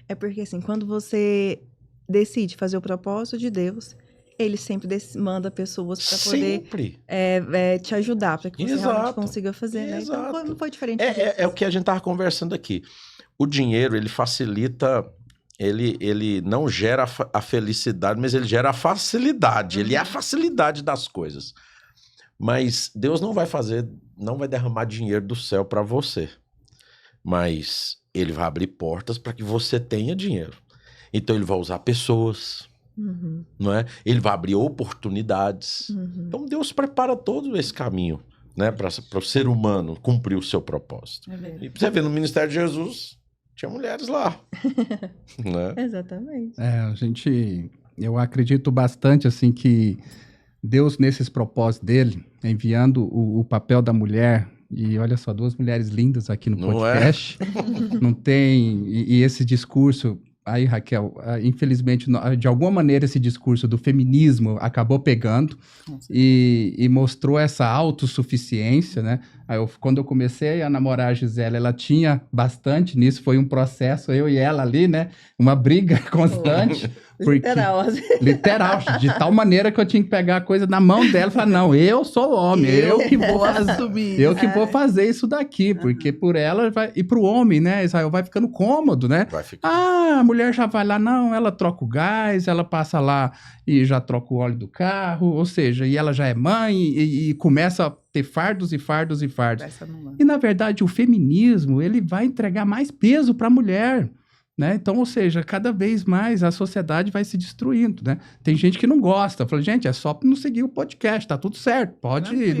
É porque assim, quando você decide fazer o propósito de Deus, ele sempre manda pessoas para poder Sempre. te ajudar, para que você realmente consiga fazer, né? Exato. Então não foi diferente. É o que a gente estava conversando aqui. O dinheiro, ele facilita, ele não gera a felicidade, mas ele gera a facilidade. Ele é a facilidade das coisas. Mas Deus não vai derramar dinheiro do céu para você. Mas ele vai abrir portas para que você tenha dinheiro. Então ele vai usar pessoas, não é? Ele vai abrir oportunidades. Então Deus prepara todo esse caminho, né, para o ser humano cumprir o seu propósito. E você vê no ministério de Jesus, tinha mulheres lá. Né? Exatamente. Eu acredito bastante assim que Deus, nesses propósitos dele, enviando o papel da mulher, e olha só, 2 mulheres lindas aqui no podcast, não tem, e esse discurso, aí Raquel, infelizmente, de alguma maneira esse discurso do feminismo acabou pegando e mostrou essa autossuficiência, né? Quando eu comecei a namorar a Gisele, ela tinha bastante nisso, foi um processo, eu e ela ali, né? Uma briga constante. Literal, de tal maneira que eu tinha que pegar a coisa na mão dela e falar, não, eu sou homem, eu que vou assumir, eu que vou fazer isso daqui, porque por ela e pro homem, né, Israel, vai ficando cômodo, né? A mulher já vai lá, não, ela troca o gás, ela passa lá e já troca o óleo do carro, ou seja, e ela já é mãe e começa a ter fardos e fardos e fardos. E na verdade o feminismo, ele vai entregar mais peso para a mulher. né? Então, ou seja, cada vez mais a sociedade vai se destruindo, né? Tem gente que não gosta, fala, gente, é só não seguir o podcast, tá tudo certo, pode ir.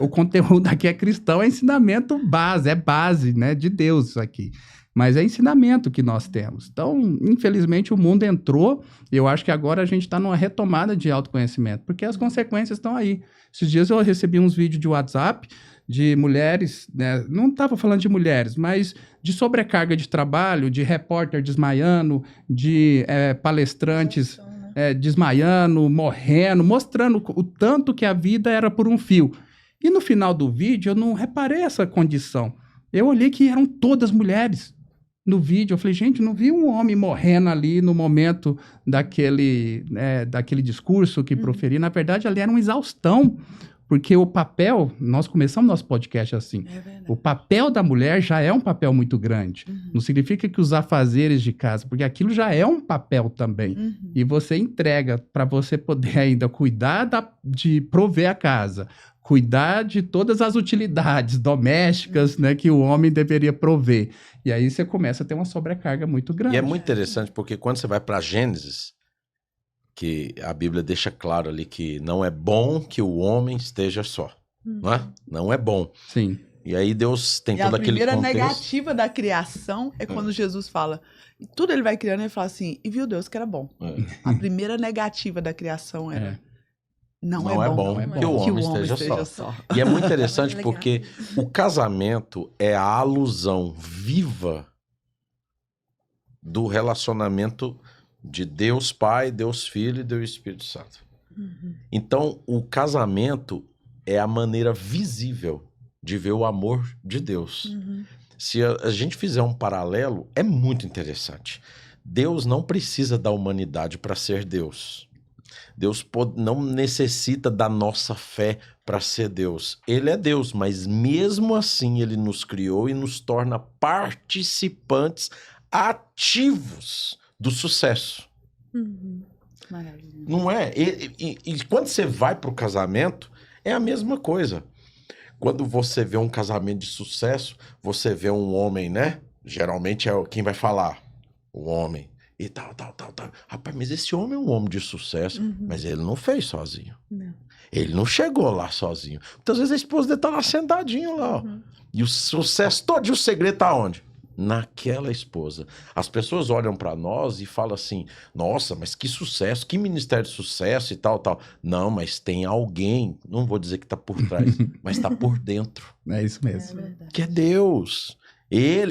O conteúdo aqui é cristão, é ensinamento base, é base, né, de Deus isso aqui. Mas é ensinamento que nós temos. Então, infelizmente, o mundo entrou, e eu acho que agora a gente está numa retomada de autoconhecimento, porque as consequências estão aí. Esses dias eu recebi uns vídeos de WhatsApp de mulheres, né? Não estava falando de mulheres, mas de sobrecarga de trabalho, de repórter desmaiando, de palestrantes desmaiando, morrendo, mostrando o tanto que a vida era por um fio. E no final do vídeo eu não reparei essa condição. Eu olhei que eram todas mulheres no vídeo. Eu falei, gente, não vi um homem morrendo ali no momento daquele discurso que proferi. Na verdade, ali era uma exaustão. Porque o papel, nós começamos nosso podcast assim, o papel da mulher já é um papel muito grande. Não significa que os afazeres de casa, porque aquilo já é um papel também. E você entrega para você poder ainda cuidar de prover a casa, cuidar de todas as utilidades domésticas, né, que o homem deveria prover. E aí você começa a ter uma sobrecarga muito grande. E é muito interessante porque quando você vai para Gênesis, que a Bíblia deixa claro ali que não é bom que o homem esteja só, não é? Não é bom. Sim. E aí Deus tem todo aquele contexto. A primeira negativa da criação é quando Jesus fala, tudo ele vai criando e fala assim, e viu Deus que era bom. A primeira negativa da criação era, não é bom que o homem esteja só. E é muito interessante porque o casamento é a alusão viva do relacionamento de Deus Pai, Deus Filho e Deus Espírito Santo. Então, o casamento é a maneira visível de ver o amor de Deus. Se a gente fizer um paralelo, é muito interessante. Deus não precisa da humanidade para ser Deus. Deus não necessita da nossa fé para ser Deus. Ele é Deus, mas mesmo assim ele nos criou e nos torna participantes ativos do sucesso. Maravilha. Não é? E quando você vai para o casamento, é a mesma coisa. Quando você vê um casamento de sucesso, você vê um homem, né? Geralmente é quem vai falar, o homem. E tal. Rapaz, mas esse homem é um homem de sucesso, mas ele não fez sozinho. Não. Ele não chegou lá sozinho. Muitas vezes a esposa dele tá lá sentadinha lá, ó. E o sucesso todo, e o segredo tá onde? Naquela esposa. As pessoas olham para nós e falam assim, nossa, mas que sucesso, que ministério de sucesso e tal. Não, mas tem alguém, não vou dizer que tá por trás, mas tá por dentro. É isso mesmo. Que é Deus.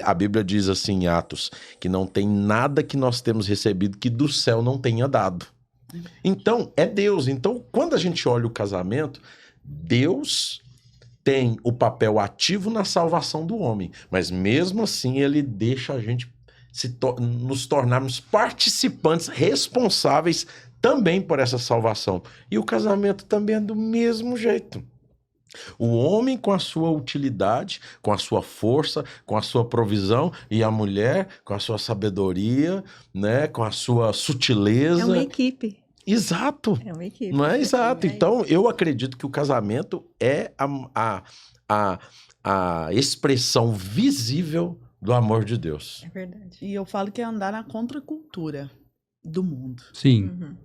A Bíblia diz assim em Atos, que não tem nada que nós temos recebido que do céu não tenha dado. Então, é Deus. Então, quando a gente olha o casamento, Deus tem o papel ativo na salvação do homem, mas mesmo assim ele deixa a gente nos tornarmos participantes responsáveis também por essa salvação. E o casamento também é do mesmo jeito. O homem com a sua utilidade, com a sua força, com a sua provisão, e a mulher com a sua sabedoria, né, com a sua sutileza. É uma equipe. Exato. É uma equipe. Não é exato. Então, eu acredito que o casamento é a expressão visível do amor de Deus. É verdade. E eu falo que é andar na contracultura do mundo. Sim.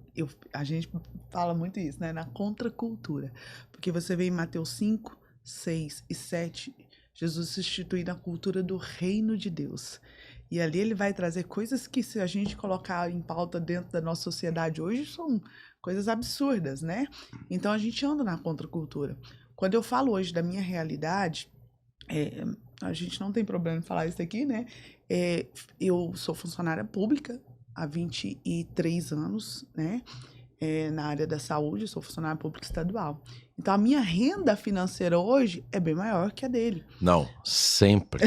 A gente fala muito isso, né? Na contracultura. Porque você vê em Mateus 5, 6 e 7, Jesus se institui na cultura do reino de Deus. E ali ele vai trazer coisas que, se a gente colocar em pauta dentro da nossa sociedade hoje, são coisas absurdas, né? Então a gente anda na contracultura. Quando eu falo hoje da minha realidade, a gente não tem problema em falar isso aqui, né? Eu sou funcionária pública há 23 anos, né? Na área da saúde, eu sou funcionária pública estadual. Então, a minha renda financeira hoje é bem maior que a dele. Não, sempre.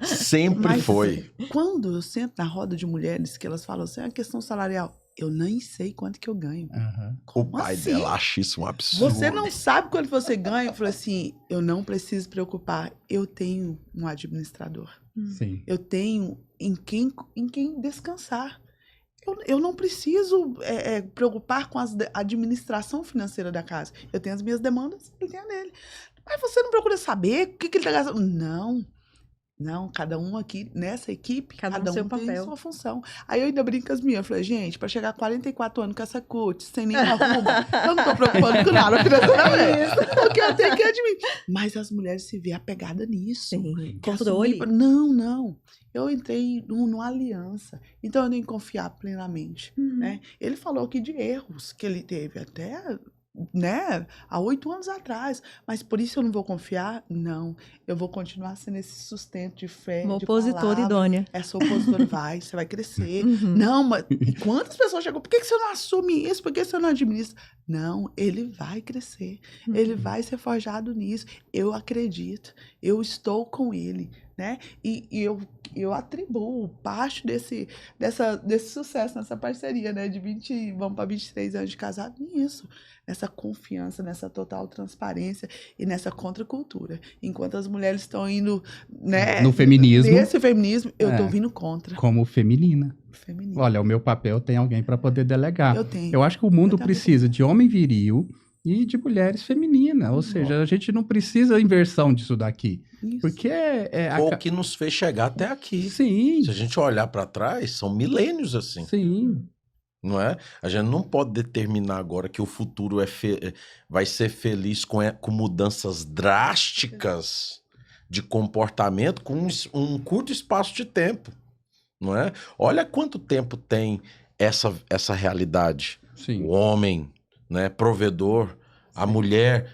Sempre Mas, foi. Quando eu sento na roda de mulheres que elas falam assim, a questão salarial, eu nem sei quanto que eu ganho. O pai assim? dela acha isso um absurdo. Você não sabe quanto você ganha? Eu falo assim, eu não preciso preocupar, eu tenho um administrador. Sim. Eu tenho em quem descansar. Eu não preciso preocupar com a administração financeira da casa. Eu tenho as minhas demandas, ele tem a dele. Mas você não procura saber o que ele está gastando? Não. Não, cada um aqui, nessa equipe, Cada um cada seu um tem papel. sua função. Aí eu ainda brinco com as minhas, eu falei, gente, pra chegar a 44 anos com essa cut, sem nenhuma ruba, eu não tô preocupando com nada financeiramente. Porque eu tenho que admitir. Mas as mulheres se vê apegada nisso. Sim, Quer controle. assumir- Não. Eu entrei numa aliança. Então eu tenho que confiar plenamente, né? Ele falou aqui de erros que ele teve até, né, há 8 anos atrás. Mas por isso eu não vou confiar? Não. Eu vou continuar sendo esse sustento de fé, Uma de opositora palavra. idônea. Essa opositora vai, você vai crescer. Uhum. Não, mas e quantas pessoas chegam? Por que você não assume isso? Por que você não administra? Não, ele vai crescer. Ele vai ser forjado nisso. Eu acredito. Eu estou com ele, né? E eu atribuo parte desse sucesso, nessa parceria, né? Vamos para 23 anos de casado nisso. Nessa confiança, nessa total transparência e nessa contracultura. Enquanto as mulheres estão indo, né, No feminismo. nesse feminismo, eu tô É. vindo contra Como feminina. o feminismo. Olha, o meu papel tem alguém para poder delegar. Eu tenho. Eu acho que o mundo Eu também precisa de homem viril e de mulheres femininas. Ou seja, a gente não precisa inversão disso daqui. Isso. Porque Foi o que nos fez chegar até aqui. Sim, Se a gente olhar para trás, são milênios assim. sim. Não é? A gente não pode determinar agora que o futuro vai ser feliz com mudanças drásticas de comportamento com um curto espaço de tempo, não é? Olha quanto tempo tem essa realidade. Sim. O homem, né, provedor, a mulher.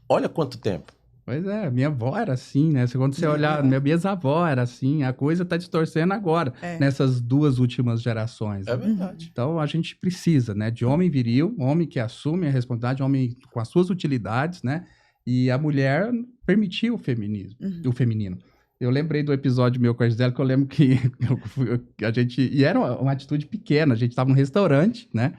Olha quanto tempo. Pois é, minha avó era assim, né? Quando você olhar, minha bisavó era assim, a coisa tá distorcendo agora, nessas 2 últimas gerações. É verdade. Então a gente precisa, né, de homem viril, homem que assume a responsabilidade, homem com as suas utilidades, né? E a mulher permitir o feminino. Eu lembrei do episódio meu com a Gisele, que eu lembro que a gente... E era uma atitude pequena, a gente estava num restaurante, né?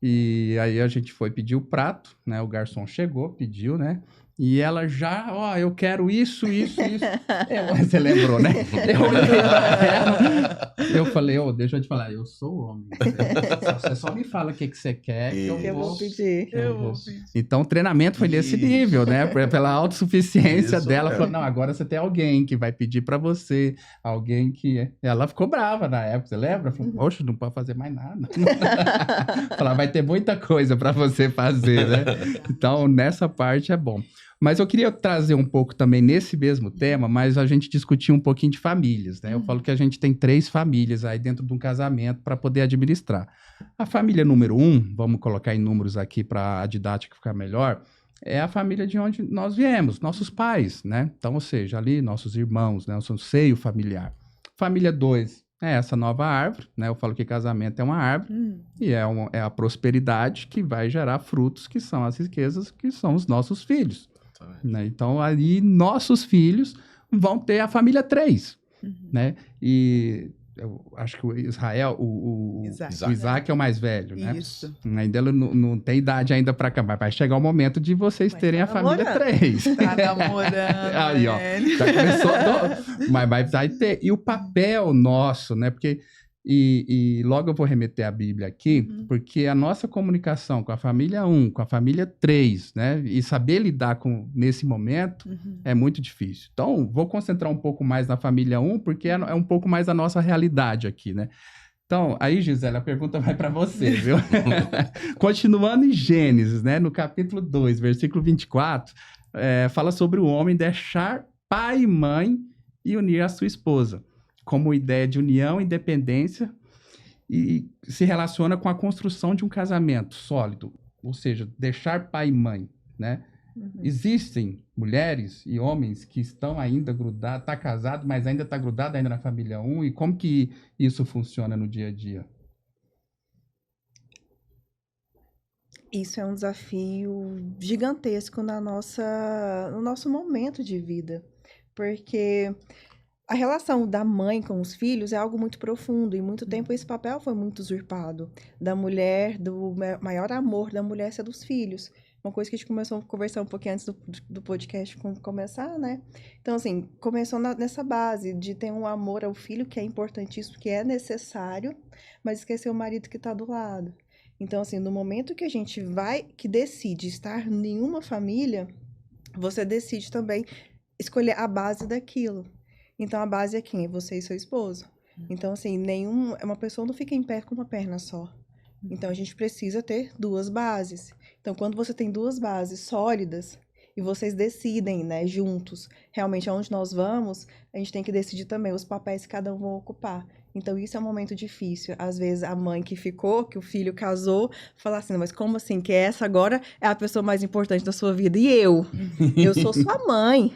E aí a gente foi pedir o prato, né? O garçom chegou, pediu, né? E ela já, eu quero isso. Você lembrou, né? Eu olhei pra ela, eu falei, deixa eu te falar, eu sou homem. Você só me fala o que você quer, que eu vou pedir. Então, o treinamento foi nesse nível, né? Pela autossuficiência Isso, dela. é. Falou, não, agora você tem alguém que vai pedir pra você. Alguém que... Ela ficou brava na época, você lembra? Falou, poxa, não pode fazer mais nada. Falar, vai ter muita coisa pra você fazer, né? Então, nessa parte é bom. Mas eu queria trazer um pouco também nesse mesmo tema, mas a gente discutir um pouquinho de famílias, né? Eu falo que a gente tem 3 famílias aí dentro de um casamento para poder administrar. A família número 1, vamos colocar em números aqui para a didática ficar melhor, é a família de onde nós viemos, nossos pais, né? Então, ou seja, ali nossos irmãos, né? O seu seio familiar. Família 2 é essa nova árvore, né? Eu falo que casamento é uma árvore e é a prosperidade que vai gerar frutos, que são as riquezas, que são os nossos filhos. Né? Então, aí, nossos filhos vão ter a família 3, né? E eu acho que o Israel, o Isaac é o mais velho, né? Isso. Ainda ele não tem idade ainda para cá, mas vai chegar o momento de vocês terem a família 3. Tá namorando. Aí, ó, já começou. Mas vai ter. E o papel nosso, né? Porque... E logo eu vou remeter a Bíblia aqui, porque a nossa comunicação com a família 1, com a família 3, né? E saber lidar nesse momento é muito difícil. Então, vou concentrar um pouco mais na família 1, porque é um pouco mais a nossa realidade aqui, né? Então, aí, Gisele, a pergunta vai para você, viu? Continuando em Gênesis, né? No capítulo 2, versículo 24, fala sobre o homem deixar pai e mãe e unir a sua esposa, como ideia de união e independência, e se relaciona com a construção de um casamento sólido, ou seja, deixar pai e mãe, né? Existem mulheres e homens que estão ainda grudados, tá casado, mas ainda tá grudado ainda na família 1, e como que isso funciona no dia a dia? Isso é um desafio gigantesco no nosso momento de vida, porque a relação da mãe com os filhos é algo muito profundo, e muito tempo esse papel foi muito usurpado. Da mulher, do maior amor da mulher ser dos filhos. Uma coisa que a gente começou a conversar um pouquinho antes do podcast começar, né? Então, assim, começou nessa base de ter um amor ao filho, que é importantíssimo, que é necessário, mas esquecer o marido que está do lado. Então, assim, no momento que a gente que decide estar em uma família, você decide também escolher a base daquilo. Então, a base é quem? É você e seu esposo. Então, assim, uma pessoa não fica em pé com uma perna só. Então, a gente precisa ter 2 bases. Então, quando você tem 2 bases sólidas e vocês decidem, né, juntos, realmente aonde nós vamos, a gente tem que decidir também os papéis que cada um vai ocupar. Então, isso é um momento difícil. Às vezes, a mãe que ficou, que o filho casou, fala assim, mas como assim? Que essa agora é a pessoa mais importante da sua vida. E eu? Eu sou sua mãe.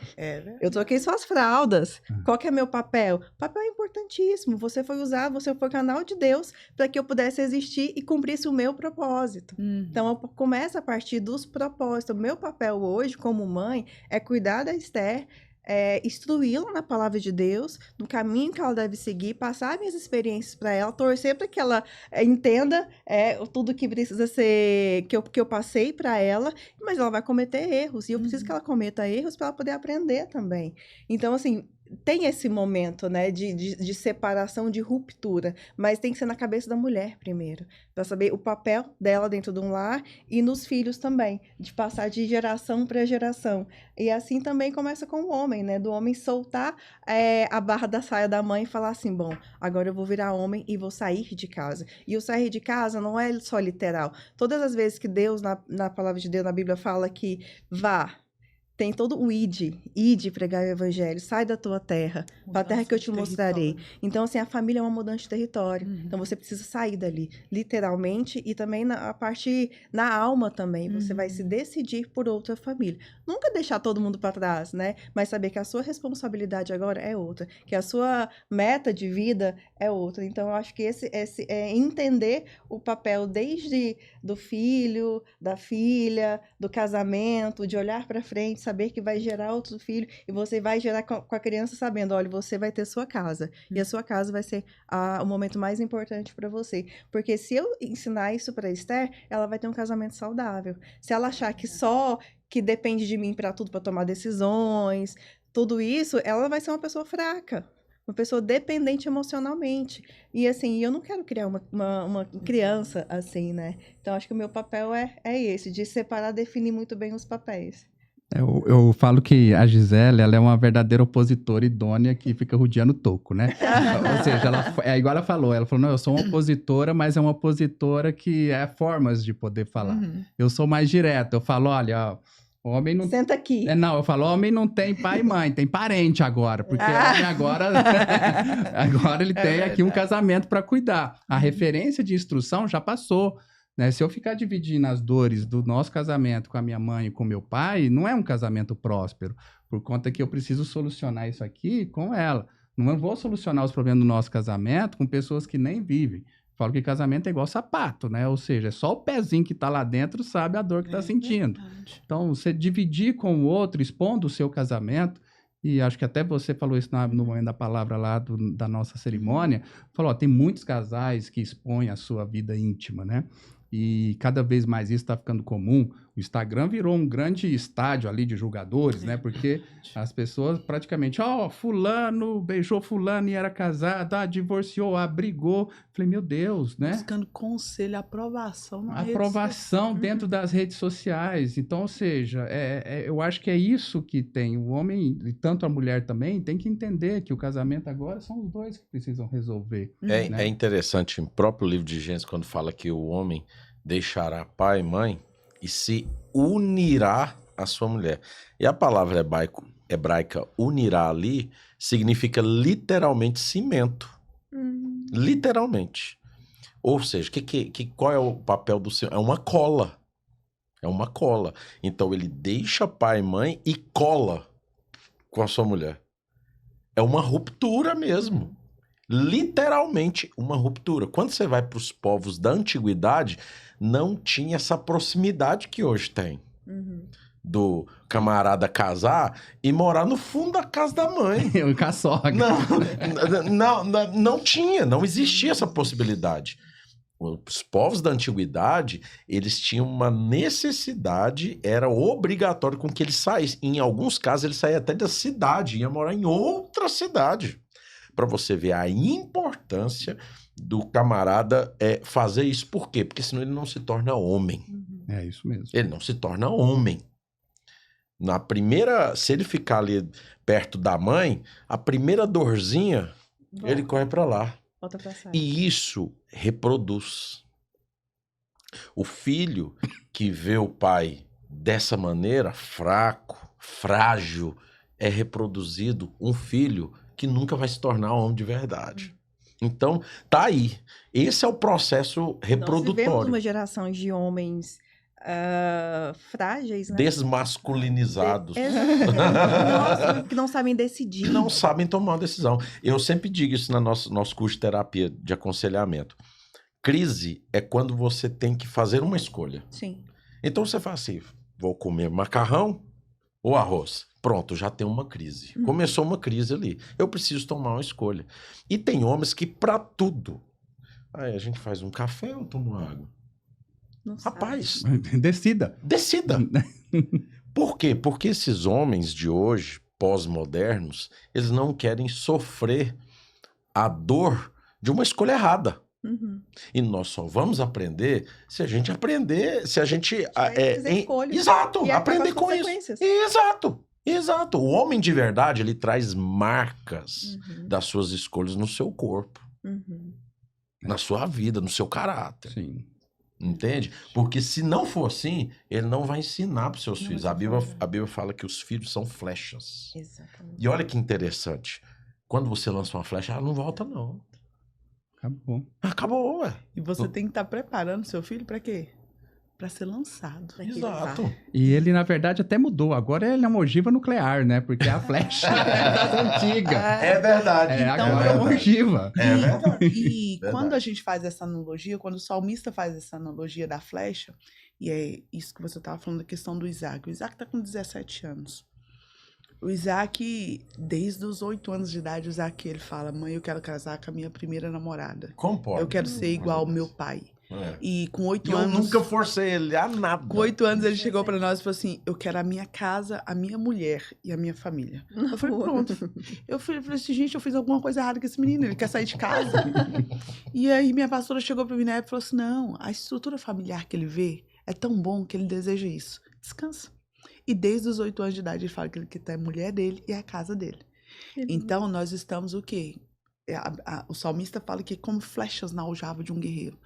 Eu troquei suas fraldas. Qual que é meu papel? O papel é importantíssimo. Você foi usado, você foi canal de Deus para que eu pudesse existir e cumprisse o meu propósito. Então, eu começo a partir dos propósitos. O meu papel hoje, como mãe, é cuidar da Esther, instruí-la na palavra de Deus, no caminho que ela deve seguir, passar minhas experiências para ela, torcer para que ela entenda tudo que precisa ser, que eu passei para ela, mas ela vai cometer erros, e eu preciso que ela cometa erros para ela poder aprender também. Então, assim, tem esse momento, né, de separação, de ruptura, mas tem que ser na cabeça da mulher primeiro, para saber o papel dela dentro de um lar e nos filhos também, de passar de geração para geração. E assim também começa com o homem, né, do homem soltar a barra da saia da mãe e falar assim, bom, agora eu vou virar homem e vou sair de casa. E o sair de casa não é só literal. Todas as vezes que Deus, na palavra de Deus, na Bíblia, fala que vá, tem todo o ide pregar o evangelho, sai da tua terra, para a terra que eu te mostrarei. Então, assim, a família é uma mudança de território. Então, você precisa sair dali, literalmente, e também na alma também. Você vai se decidir por outra família. Nunca deixar todo mundo para trás, né? Mas saber que a sua responsabilidade agora é outra, que a sua meta de vida é outra. Então, eu acho que esse é entender o papel desde do filho, da filha, do casamento, de olhar para frente, saber que vai gerar outro filho e você vai gerar com a criança sabendo, olha, você vai ter sua casa e a sua casa vai ser o momento mais importante para você, porque se eu ensinar isso para Esther, ela vai ter um casamento saudável. Se ela achar que depende de mim para tudo, para tomar decisões, tudo isso, ela vai ser uma pessoa fraca, uma pessoa dependente emocionalmente. E assim, eu não quero criar uma criança assim, né? Então, acho que o meu papel é esse, de separar, definir muito bem os papéis. Eu falo que a Gisele, ela é uma verdadeira opositora idônea que fica rodeando o toco, né? Ou seja, igual ela falou, não, eu sou uma opositora, mas é uma opositora que é formas de poder falar. Eu sou mais direto, eu falo, olha, homem não... Senta aqui. Não, eu falo, homem não tem pai e mãe, tem parente agora, porque homem agora ele tem aqui um casamento para cuidar. A referência de instrução já passou. Né? Se eu ficar dividindo as dores do nosso casamento com a minha mãe e com meu pai, não é um casamento próspero, por conta que eu preciso solucionar isso aqui com ela. Não vou solucionar os problemas do nosso casamento com pessoas que nem vivem. Falo que casamento é igual sapato, né? Ou seja, é só o pezinho que está lá dentro sabe a dor que está sentindo. Verdade. Então, você dividir com o outro, expondo o seu casamento, e acho que até você falou isso no momento da palavra lá da nossa cerimônia, falou, tem muitos casais que expõem a sua vida íntima, né? E cada vez mais isso está ficando comum. O Instagram virou um grande estádio ali de julgadores, né? Porque as pessoas praticamente, fulano beijou fulano e era casado, divorciou, brigou. Falei, meu Deus, né? Buscando conselho, aprovação dentro das redes sociais. Então, ou seja, eu acho que é isso que tem. O homem, e tanto a mulher também, tem que entender que o casamento agora são os dois que precisam resolver. Né? É interessante, no próprio livro de Gênesis, quando fala que o homem deixará pai e mãe e se unirá à sua mulher. E a palavra hebraica unirá ali significa literalmente cimento. Literalmente. Ou seja, qual é o papel do cimento? É uma cola. É uma cola. Então ele deixa pai e mãe e cola com a sua mulher. É uma ruptura mesmo. Literalmente uma ruptura. Quando você vai para os povos da antiguidade, não tinha essa proximidade que hoje tem. Do camarada casar e morar no fundo da casa da mãe. Eu caçoga. Não tinha, não existia essa possibilidade. Os povos da antiguidade, eles tinham uma necessidade, era obrigatório com que eles saíssem. Em alguns casos, eles saíam até da cidade, iam morar em outra cidade. Para você ver a importância do camarada fazer isso. Por quê? Porque senão ele não se torna homem. É isso mesmo. Ele não se torna homem. Se ele ficar ali perto da mãe, a primeira dorzinha, ele corre para lá. Volta pra sala. E isso reproduz. O filho que vê o pai dessa maneira, fraco, frágil, é reproduzido um filho que nunca vai se tornar homem de verdade. Então, tá aí. Esse é o processo Nós vivemos reprodutório. uma geração de homens frágeis, né? Desmasculinizados. Que não sabem decidir. Não sabem tomar uma decisão. Eu sempre digo isso no nosso curso de terapia de aconselhamento. Crise é quando você tem que fazer uma escolha. Sim. Então você fala assim, vou comer macarrão ou arroz? Pronto, já tem uma crise. Começou uma crise ali. Eu preciso tomar uma escolha. E tem homens que para tudo. Aí a gente faz um café ou toma uma água? Não sabe. Rapaz, Decida. decida. Por quê? Porque esses homens de hoje, pós-modernos, eles não querem sofrer a dor de uma escolha errada. Uhum. E nós só vamos aprender se a gente aprender, se a gente... fazer escolhas. Exato, E arcar aprender com as com isso. consequências. Exato. O homem de verdade, ele traz marcas Uhum. das suas escolhas no seu corpo, Uhum. na sua vida, no seu caráter. Sim. Entende? Porque se não for assim, ele não vai ensinar para os seus Não filhos. vai A fazer. Bíblia fala que os filhos são flechas. Exatamente. E olha que interessante. Quando você lança uma flecha, ela não volta, não. Acabou. Acabou, ué. E você tem que estar preparando seu filho para quê? Para ser lançado. Pra que Exato. E ele, na verdade, até mudou. Agora ele é uma ogiva nuclear, né? Porque é a flecha das antigas. É verdade. É, Então, agora é uma ogiva. É verdade. E Verdade. quando a gente faz essa analogia, quando o salmista faz essa analogia da flecha, e é isso que você estava falando da questão do Isaac. O Isaac está com 17 anos. O Isaac, desde os 8 anos de idade, o Isaac, ele fala, mãe, eu quero casar com a minha primeira namorada. Comporta. Eu quero ser igual ao meu pai. É. E com 8 E eu anos... nunca forcei ele a nada. Com 8 anos, ele chegou pra nós e falou assim, eu quero a minha casa, a minha mulher e a minha família. Eu falei, pronto. Eu falei assim, gente, eu fiz alguma coisa errada com esse menino, ele quer sair de casa. E aí minha pastora chegou pra mim na época e falou assim, não, a estrutura familiar que ele vê é tão bom que ele deseja isso. Descansa. E desde os 8 anos de idade, ele fala que ele quer ter a mulher dele e a casa dele. Então, nós estamos o quê? O salmista fala que como flechas na aljava de um guerreiro.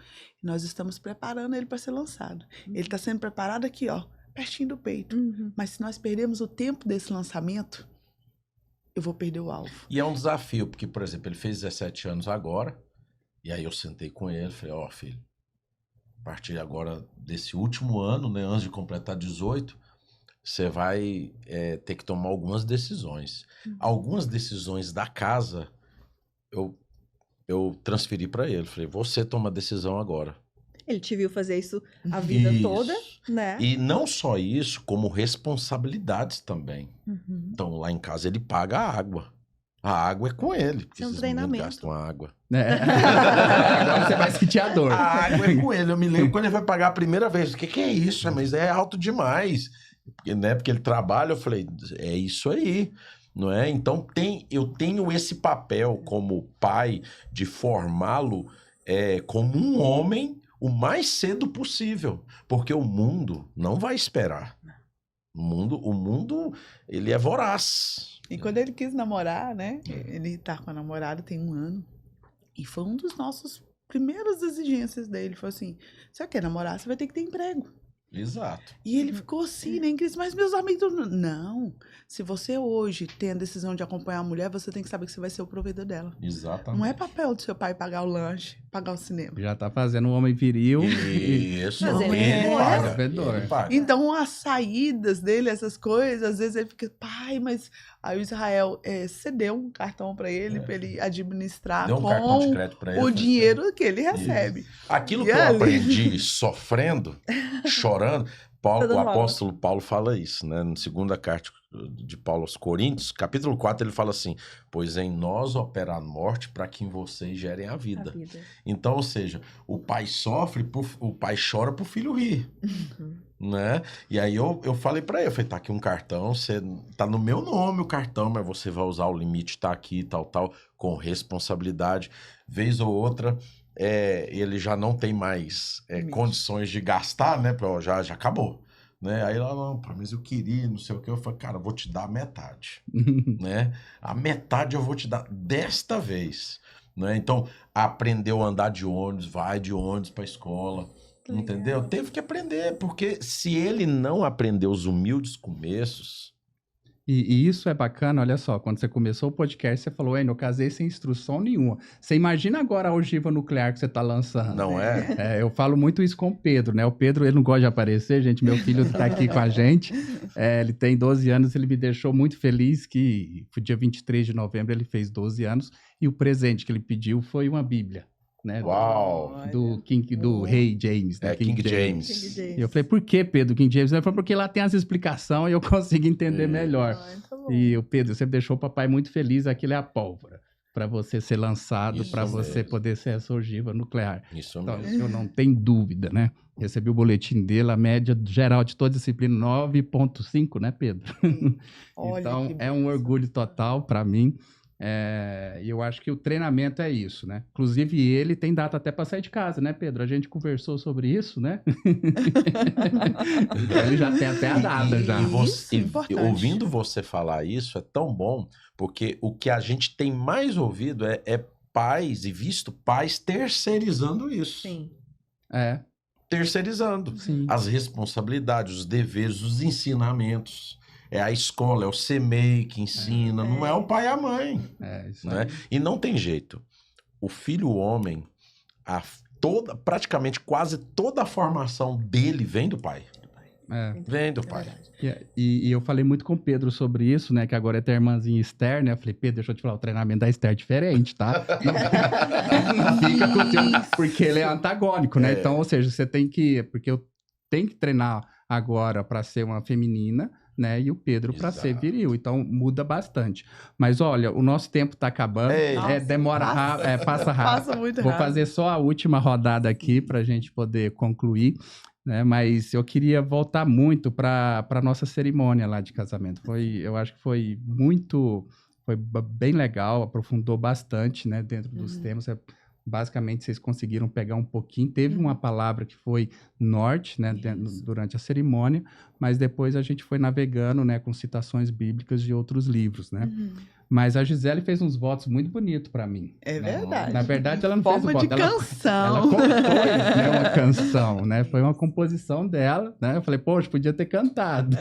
E nós estamos preparando ele para ser lançado. Ele está sendo preparado aqui, ó, pertinho do peito. Uhum. Mas se nós perdermos o tempo desse lançamento, eu vou perder o alvo. E é um desafio, porque, por exemplo, ele fez 17 anos agora, e aí eu sentei com ele e falei, ó, filho, a partir agora desse último ano, né, antes de completar 18, você vai ter que tomar algumas decisões. Algumas decisões da casa, eu transferi para ele. Falei, você toma a decisão agora. Ele te viu fazer isso a vida Isso. toda, né? E não só isso, como responsabilidades também. Uhum. Então, lá em casa, ele paga a água. A água é com ele. Porque Isso é um esses meninos treinamento. gastam a água. É. Agora você vai sitiador. A água é com ele. Eu me lembro quando ele vai pagar a primeira vez. O que é isso? Mas é alto demais. Porque ele trabalha, eu falei, é isso aí. Não é? Então, eu tenho esse papel como pai de formá-lo como um homem o mais cedo possível. Porque o mundo não vai esperar. O mundo, ele é voraz. E quando ele quis namorar, né? Ele tá com a namorada tem 1 ano. E foi um dos nossos primeiras exigências dele. Foi assim, você quer namorar, você vai ter que ter emprego. Exato. E ele ficou assim, né, em crise, mas meus amigos... Não, se você hoje tem a decisão de acompanhar a mulher, você tem que saber que você vai ser o provedor dela. Exatamente. Não é papel do seu pai pagar o lanche, pagar o cinema. Já tá fazendo um homem viril. Isso. Fazendo Ele isso. paga. Provedor. Ele paga. Então, as saídas dele, essas coisas, às vezes ele fica, pai, mas... Aí o Israel cedeu um cartão para ele administrar Deu um cartão de com crédito pra ele. o falou, dinheiro que ele recebe. Aquilo E que eu ali? aprendi sofrendo, chorando, Tá dando o aula. apóstolo Paulo fala isso, né? Na segunda carta de Paulo aos Coríntios, capítulo 4, ele fala assim, pois em nós opera a morte para que em vocês gerem a A vida. vida. Então, ou seja, o pai sofre, o pai chora pro filho rir. Uhum. Né? E aí eu falei pra ele, eu falei, tá aqui um cartão, tá no meu nome o cartão, mas você vai usar o limite, tá aqui, tal, com responsabilidade. Vez ou outra, ele já não tem mais condições de gastar, né? Já acabou. né? Aí ela, não, pai, mas eu queria, não sei o que. Eu falei, cara, eu vou te dar a metade, né? A metade eu vou te dar desta vez, né? Então, aprendeu a andar de ônibus, vai de ônibus pra escola, entendeu? Teve que aprender, porque se ele não aprendeu os humildes começos... E isso é bacana, olha só, quando você começou o podcast, você falou, eu casei sem instrução nenhuma. Você imagina agora a ogiva nuclear que você está lançando. Não é? Eu falo muito isso com o Pedro, né? O Pedro, ele não gosta de aparecer, gente, meu filho está aqui com a gente, ele tem 12 anos, ele me deixou muito feliz que foi dia 23 de novembro, ele fez 12 anos, e o presente que ele pediu foi uma Bíblia. Né, Uau! Do rei James, né? King James. E eu falei, por que, Pedro, King James? Ele falou, porque lá tem as explicações e eu consigo entender melhor. E o Pedro, você deixou o papai muito feliz, aquilo é a pólvora, para você ser lançado, para você poder ser essa ogiva nuclear. Isso então, mesmo. eu não tenho dúvida, né? Recebi o boletim dele, a média geral de toda a disciplina 9,5, né, Pedro? Então, é um orgulho total para mim. E eu acho que o treinamento é isso, né? Inclusive, ele tem data até para sair de casa, né, Pedro? A gente conversou sobre isso, né? Ele já tem até a data, já. Ouvindo você falar isso, é tão bom, porque o que a gente tem mais ouvido é pais, e visto pais terceirizando isso. Sim. Terceirizando. Sim. As responsabilidades, os deveres, os ensinamentos. É a escola, é o CMEI que ensina, não é o pai e a mãe. Isso né? E não tem jeito. O filho homem, praticamente quase toda a formação dele vem do pai. Vem do pai. E eu falei muito com o Pedro sobre isso, né? Que agora é ter a irmãzinha Esther, né? Eu falei, Pedro, deixa eu te falar, o treinamento da Esther é diferente, tá? Não fica com o teu, porque ele é antagônico, né? Então, ou seja, você tem que... Porque eu tenho que treinar agora para ser uma feminina, né? E o Pedro para ser viril. Então, muda bastante. Mas, olha, o nosso tempo está acabando. Demora rápido, passa rápido. Passa muito rápido. Vou fazer só a última rodada aqui para a gente poder concluir. Né? Mas eu queria voltar muito para a nossa cerimônia lá de casamento. Eu acho que foi bem legal, aprofundou bastante, né, dentro dos temas. Basicamente, vocês conseguiram pegar um pouquinho. Teve uma palavra que foi norte, né, durante a cerimônia, mas depois a gente foi navegando, né, com citações bíblicas de outros livros, né? Mas a Gisele fez uns votos muito bonitos para mim. É verdade. Na verdade, ela não fez o voto. Forma de canção. Ela compôs, né, uma canção, né? Foi uma composição dela, né? Eu falei, poxa, podia ter cantado.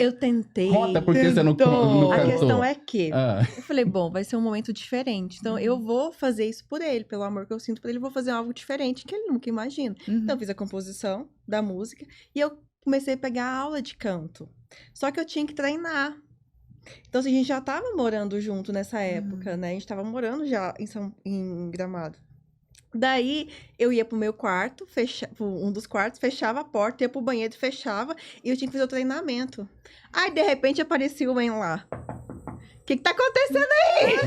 Eu tentei. Conta por que você não cantou. A questão é que eu falei, bom, vai ser um momento diferente. Então, eu vou fazer isso por ele, pelo amor que eu sinto por ele, eu vou fazer algo diferente que ele nunca imagina. Então, eu fiz a composição da música e eu comecei a pegar a aula de canto. Só que eu tinha que treinar. Então, assim, a gente já tava morando junto nessa época, né? A gente tava morando já em Gramado. Daí, eu ia pro meu quarto, um dos quartos, fechava a porta, ia pro banheiro, fechava, e eu tinha que fazer o treinamento. Aí, de repente, aparecia o Wayne lá. O que tá acontecendo aí?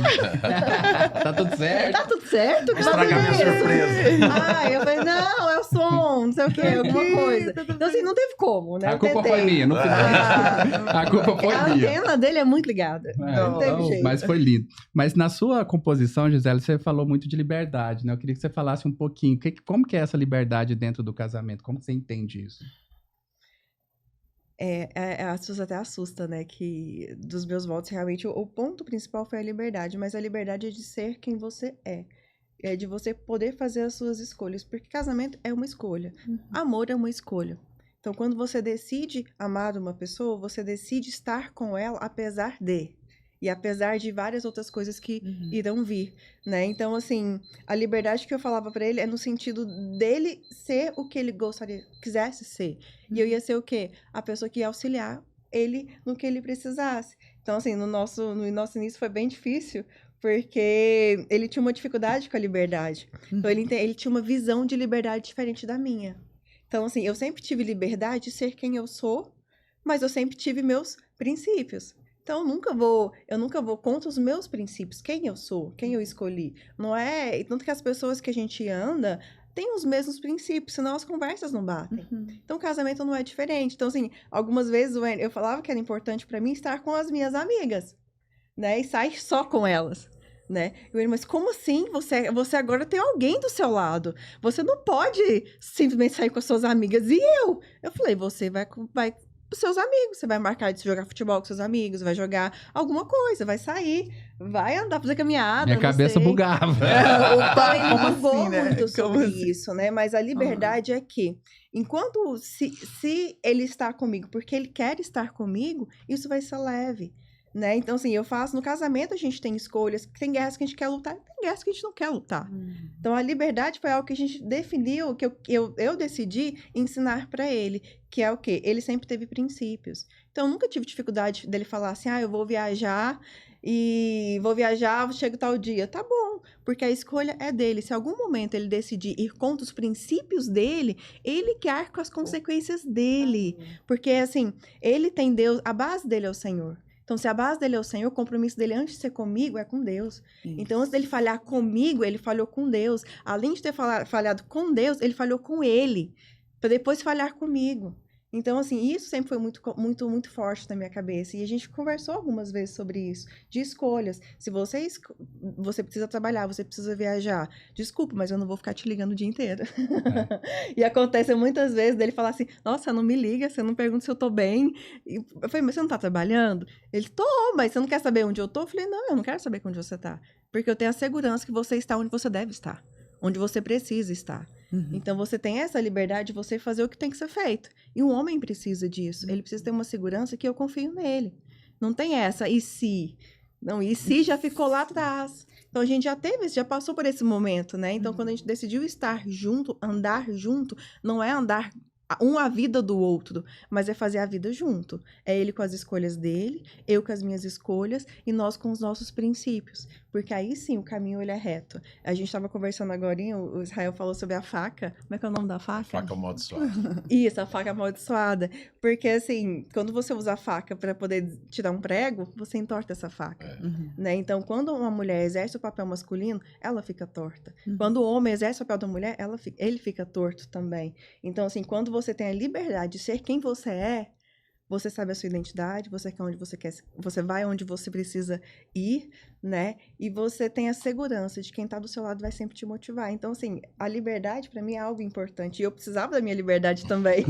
Tá tudo certo? Tá tudo certo? Estraga a minha surpresa. Eu falei, não, é o som, não sei o quê, alguma coisa. Então, assim, não teve como, né? A culpa foi minha, no final. A culpa foi minha. A antena dele é muito ligada. Não teve jeito. Mas foi lindo. Mas na sua composição, Gisele, você falou muito de liberdade, né? Eu queria que você falasse um pouquinho. Como que é essa liberdade dentro do casamento? Como você entende isso? As pessoas até assustam, né? Que dos meus votos, realmente, o ponto principal foi a liberdade. Mas a liberdade é de ser quem você é. É de você poder fazer as suas escolhas. Porque casamento é uma escolha. Amor é uma escolha. Então, quando você decide amar uma pessoa, você decide estar com ela apesar de. E apesar de várias outras coisas que irão vir, né? Então, assim, a liberdade que eu falava pra ele é no sentido dele ser o que ele quisesse ser. E eu ia ser o quê? A pessoa que ia auxiliar ele no que ele precisasse. Então, assim, no nosso início foi bem difícil, porque ele tinha uma dificuldade com a liberdade. Então, ele tinha uma visão de liberdade diferente da minha. Então, assim, eu sempre tive liberdade de ser quem eu sou, mas eu sempre tive meus princípios. Então, eu nunca vou contra os meus princípios, quem eu sou, quem eu escolhi. Não é... Tanto que as pessoas que a gente anda têm os mesmos princípios, senão as conversas não batem. Então, o casamento não é diferente. Então, assim, algumas vezes eu falava que era importante para mim estar com as minhas amigas, né? E sair só com elas. né? Mas como assim? Você agora tem alguém do seu lado. Você não pode simplesmente sair com as suas amigas. E eu? Eu falei, você vai com os seus amigos. Você vai marcar de jogar futebol com seus amigos, vai jogar alguma coisa, vai sair, vai andar, fazer caminhada, Minha cabeça bugava. O pai ele Como bugou assim, né? muito Como sobre assim? isso, né? Mas a liberdade é que, enquanto se ele está comigo porque ele quer estar comigo, isso vai ser leve. Né? Então, assim, eu faço no casamento, a gente tem escolhas, tem guerras que a gente quer lutar, tem guerras que a gente não quer lutar. Então, a liberdade foi algo que a gente definiu, que eu decidi ensinar para ele, que é o quê? Ele sempre teve princípios. Então, eu nunca tive dificuldade dele falar assim, eu vou viajar, chego tal dia. Tá bom, porque a escolha é dele. Se em algum momento ele decidir ir contra os princípios dele, ele que arca com as consequências dele. Porque, assim, ele tem Deus, a base dele é o Senhor. Então, se a base dele é o Senhor, o compromisso dele antes de ser comigo é com Deus. Isso. Então, antes dele falhar comigo, ele falhou com Deus. Além de ter falhado com Deus, ele falhou com ele, para depois falhar comigo. Então, assim, isso sempre foi muito, muito, muito forte na minha cabeça. E a gente conversou algumas vezes sobre isso, de escolhas. Se você precisa trabalhar, você precisa viajar. Desculpa, mas eu não vou ficar te ligando o dia inteiro. E acontece muitas vezes dele falar assim, nossa, não me liga, você não pergunta se eu tô bem. E eu falei, mas você não tá trabalhando? Ele, tô, mas você não quer saber onde eu tô? Eu falei, não, eu não quero saber onde você tá. Porque eu tenho a segurança que você está onde você deve estar. Onde você precisa estar. Então, você tem essa liberdade de você fazer o que tem que ser feito. E um homem precisa disso. Ele precisa ter uma segurança que eu confio nele. Não tem essa, e se? Não, e se já ficou lá atrás. Então, a gente já passou por esse momento, né? Então, quando a gente decidiu estar junto, andar junto, não é andar a vida do outro, mas é fazer a vida junto. É ele com as escolhas dele, eu com as minhas escolhas e nós com os nossos princípios. Porque aí sim o caminho ele é reto. A gente estava conversando agora, o Israel falou sobre a faca. Como é que é o nome da faca? Faca amaldiçoada. Isso, a faca amaldiçoada. Porque assim, quando você usa a faca para poder tirar um prego, você entorta essa faca. Né? Então, quando uma mulher exerce o papel masculino, ela fica torta. Quando o homem exerce o papel da mulher, ele fica torto também. Então, assim, quando você tem a liberdade de ser quem você é, você sabe a sua identidade, você quer onde você quer, você vai onde você precisa ir, né? E você tem a segurança de quem tá do seu lado vai sempre te motivar. Então, assim, a liberdade para mim é algo importante. E eu precisava da minha liberdade também.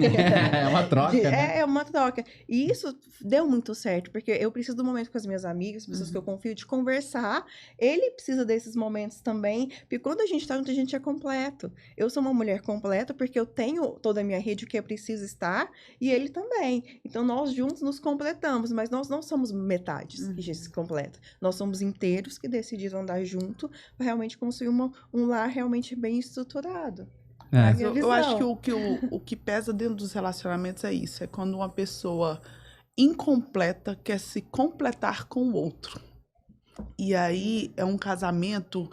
É uma troca, né? É uma troca. E isso deu muito certo, porque eu preciso do momento com as minhas amigas, pessoas que eu confio, de conversar. Ele precisa desses momentos também, porque quando a gente tá junto, a gente é completo. Eu sou uma mulher completa porque eu tenho toda a minha rede que eu preciso estar, e ele também. Então, nós juntos nos completamos, mas nós não somos metades que a gente se completa. Nós somos inteiros que decidiram andar junto para realmente construir um lar realmente bem estruturado. Mas eu acho que o que pesa dentro dos relacionamentos é isso. É quando uma pessoa incompleta quer se completar com o outro. E aí é um casamento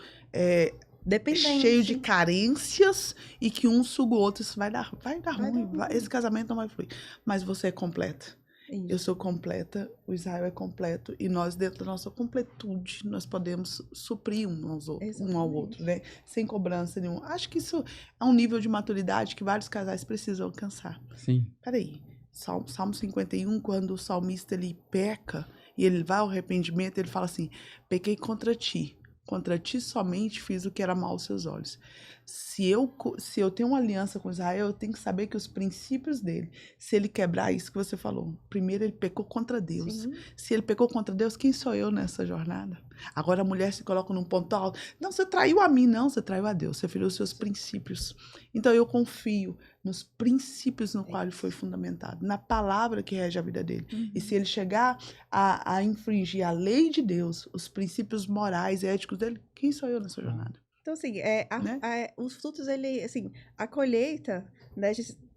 dependente, cheio de carências e que um suga o outro. Isso vai dar ruim. Esse casamento não vai fluir. Mas você é completa. Isso. Eu sou completa, o Israel é completo. E nós, dentro da nossa completude, nós podemos suprir um ao outro, né? Sem cobrança nenhuma. Acho que isso é um nível de maturidade que vários casais precisam alcançar. Sim. Peraí, Salmo 51, quando o salmista ele peca e ele vai ao arrependimento, ele fala assim, pequei contra ti somente fiz o que era mal aos seus olhos. Se eu tenho uma aliança com Israel, eu tenho que saber que os princípios dele, se ele quebrar isso que você falou, primeiro ele pecou contra Deus. Sim. Se ele pecou contra Deus, quem sou eu nessa jornada? Agora a mulher se coloca num ponto alto. Não, você traiu a mim, não, você traiu a Deus, você feriu os seus princípios. Então eu confio nos princípios no qual ele foi fundamentado, na palavra que rege a vida dele. E se ele chegar a infringir a lei de Deus, os princípios morais e éticos dele, quem sou eu nessa jornada? Então, assim, Né? os frutos, a colheita, né,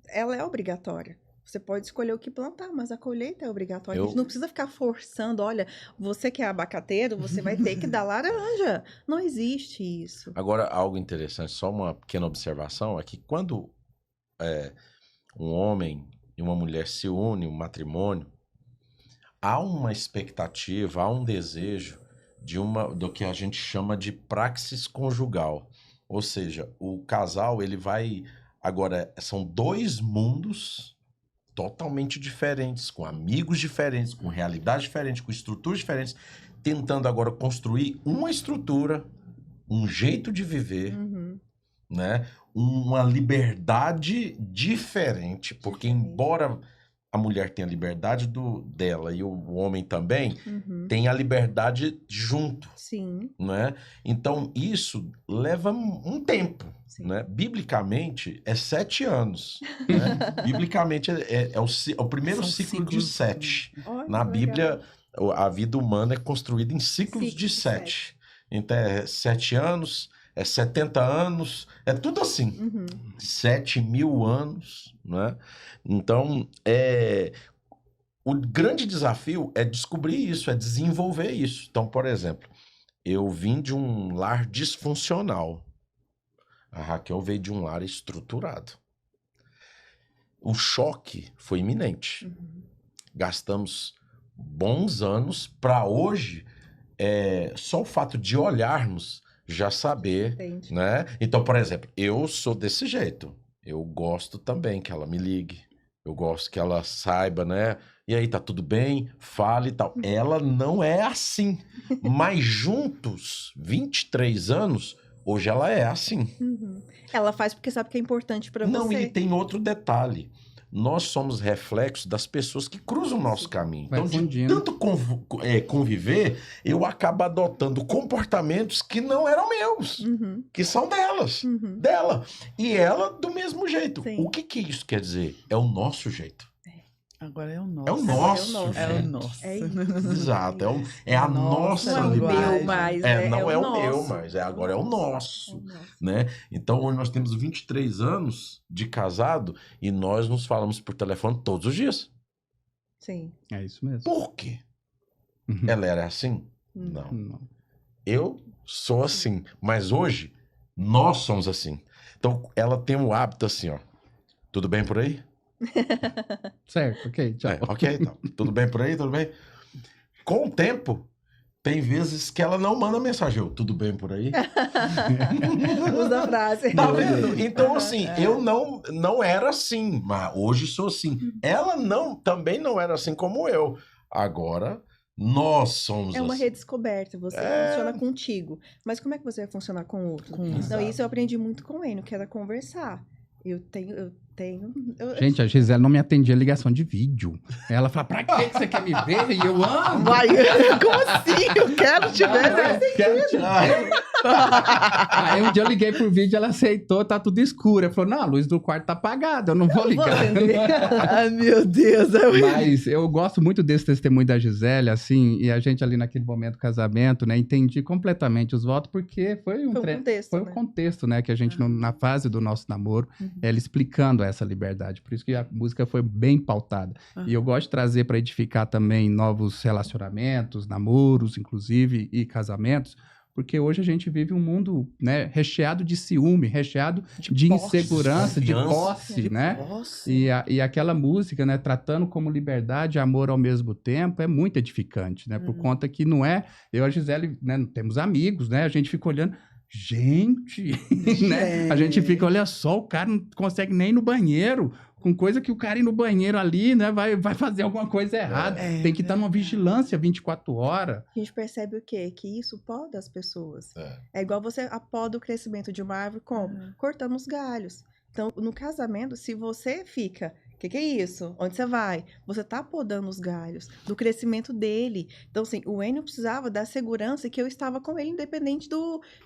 ela é obrigatória. Você pode escolher o que plantar, mas a colheita é obrigatória. A gente não precisa ficar forçando, olha, você que é abacateiro, você vai ter que dar laranja. Não existe isso. Agora, algo interessante, só uma pequena observação, é que quando um homem e uma mulher se unem, um matrimônio, há uma expectativa, há um desejo do que a gente chama de praxis conjugal. Ou seja, o casal, ele vai... Agora, são dois mundos totalmente diferentes, com amigos diferentes, com realidades diferentes, com estruturas diferentes. tentando agora construir uma estrutura, um jeito de viver, né? Uma liberdade diferente, porque embora a mulher tenha a liberdade dela e o homem também, tem a liberdade junto, Sim. né? Então, isso leva um tempo, né? Biblicamente, é 7 anos, né? Biblicamente, é o primeiro São ciclo de ciclos. 7. Olha, Na que Bíblia, legal. a vida humana é construída em ciclos Ciclos de de 7. Então, é 7 anos, é 70 anos, é tudo assim. 7.000 anos, né? Então, o grande desafio é descobrir isso, é desenvolver isso. Então, por exemplo, eu vim de um lar disfuncional. A Raquel veio de um lar estruturado. O choque foi iminente. Gastamos bons anos para hoje, só o fato de olharmos já saber, Entendi. né? Então, por exemplo, eu sou desse jeito. Eu gosto também que ela me ligue. Eu gosto que ela saiba, né? E aí, tá tudo bem? Fale e tal. Ela não é assim. Mas juntos, 23 anos, hoje ela é assim. Ela faz porque sabe que é importante pra Não, você. e tem outro detalhe. Nós somos reflexos das pessoas que cruzam o nosso caminho. Vai Então, de fundindo. tanto conviver, eu acabo adotando comportamentos que não eram meus, que são delas, dela. E ela do mesmo jeito. Sim. O que isso quer dizer? É o nosso jeito. Agora é o nosso. É o nosso nosso. É o jeito. nosso. É isso. Exato. É a Nossa, nossa Não é o liberdade. meu mais, Não é o meu, nosso. mas agora é o nosso. É o nosso. Né? Então, hoje nós temos 23 anos de casado e nós nos falamos por telefone todos os dias. Sim. É isso mesmo. Por quê? Uhum. Ela era assim? Não. Não. Eu sou assim. Mas hoje, nós somos assim. Então, ela tem um hábito assim, ó. Tudo bem por aí? Certo, ok, tchau. Ok, então. Tudo bem por aí? Tudo bem? Com o tempo, tem vezes que ela não manda mensagem. Tudo bem por aí? Usa a frase. Tá vendo? Então, assim, eu não era assim, mas hoje sou assim. Ela também não era assim como eu. Agora, nós somos É uma assim. redescoberta, você funciona contigo. Mas como é que você vai funcionar com o outro? Então, isso eu aprendi muito com ele, que era conversar. Eu tenho. Gente, a Gisele não me atendia ligação de vídeo. Ela fala, pra que você quer me ver? E eu amo. Vai, como assim? Eu quero te ver. Quero te ver. Aí um dia eu liguei por vídeo, ela aceitou, tá tudo escuro. Ela falou, não, a luz do quarto tá apagada, eu não vou ligar. Ai, meu Deus. Mas eu gosto muito desse testemunho da Gisele, assim, e a gente ali naquele momento do casamento, né, entendi completamente os votos, porque foi um contexto, foi né? o contexto, né, que a gente, na fase do nosso namoro, ela explicando essa liberdade. Por isso que a música foi bem pautada. E eu gosto de trazer para edificar também novos relacionamentos, namoros, inclusive, e casamentos, porque hoje a gente vive um mundo, né, recheado de ciúme, recheado de posse, insegurança, de confiança. posse, né? Nossa. E aquela música, né, tratando como liberdade e amor ao mesmo tempo, é muito edificante, né? Por conta que não é... Eu e a Gisele, né, temos amigos, né? A gente fica olhando... Gente, né? A gente fica, olha só, o cara não consegue nem ir no banheiro, com coisa que o cara ir no banheiro ali, né, vai fazer alguma coisa errada. Tem que estar numa vigilância 24 horas. A gente percebe o quê? Que isso poda as pessoas. É igual você apoda o crescimento de uma árvore como? Cortando os galhos. Então, no casamento, se você fica... O que é isso? Onde você vai? Você tá podando os galhos do crescimento dele. Então, assim, o Enio precisava da segurança que eu estava com ele, independente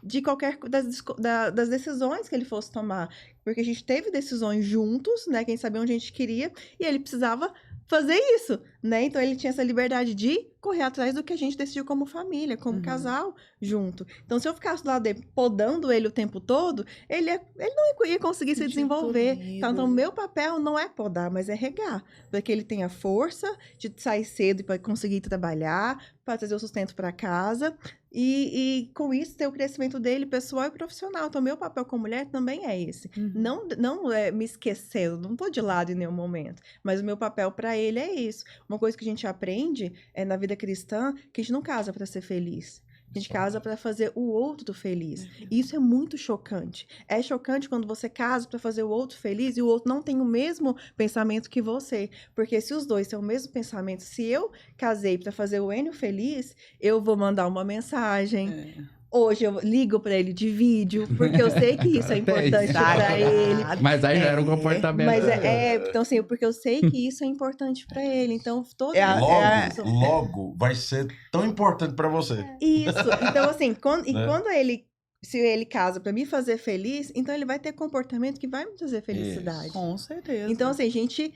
de qualquer das decisões que ele fosse tomar. Porque a gente teve decisões juntos, né? Quem sabia onde a gente queria, e ele precisava fazer isso, né? Então, ele tinha essa liberdade de correr atrás do que a gente decidiu como família, como casal, junto. Então, se eu ficasse lá podando ele o tempo todo, ele não ia conseguir se desenvolver. Então, meu papel não é podar, mas é regar. Para que ele tenha força de sair cedo para conseguir trabalhar, para trazer o sustento para casa. E com isso, ter o crescimento dele pessoal e profissional. Então, meu papel como mulher também é esse. Não é me esquecendo, não tô de lado em nenhum momento. Mas o meu papel para ele é isso. Uma coisa que a gente aprende na vida cristã, que a gente não casa para ser feliz. A gente casa para fazer o outro feliz. E isso é muito chocante. É chocante quando você casa para fazer o outro feliz e o outro não tem o mesmo pensamento que você. Porque se os dois têm o mesmo pensamento, se eu casei para fazer o Enio feliz, eu vou mandar uma mensagem. Hoje eu ligo para ele de vídeo, porque eu sei que isso é importante para ele. Mas aí já era um comportamento. Mas então assim, porque eu sei que isso é importante para ele. Então, Logo vai ser tão importante para você. Isso. Então, assim, quando se ele casa para me fazer feliz, então ele vai ter comportamento que vai me trazer felicidade. Isso. Com certeza. Então, assim, a gente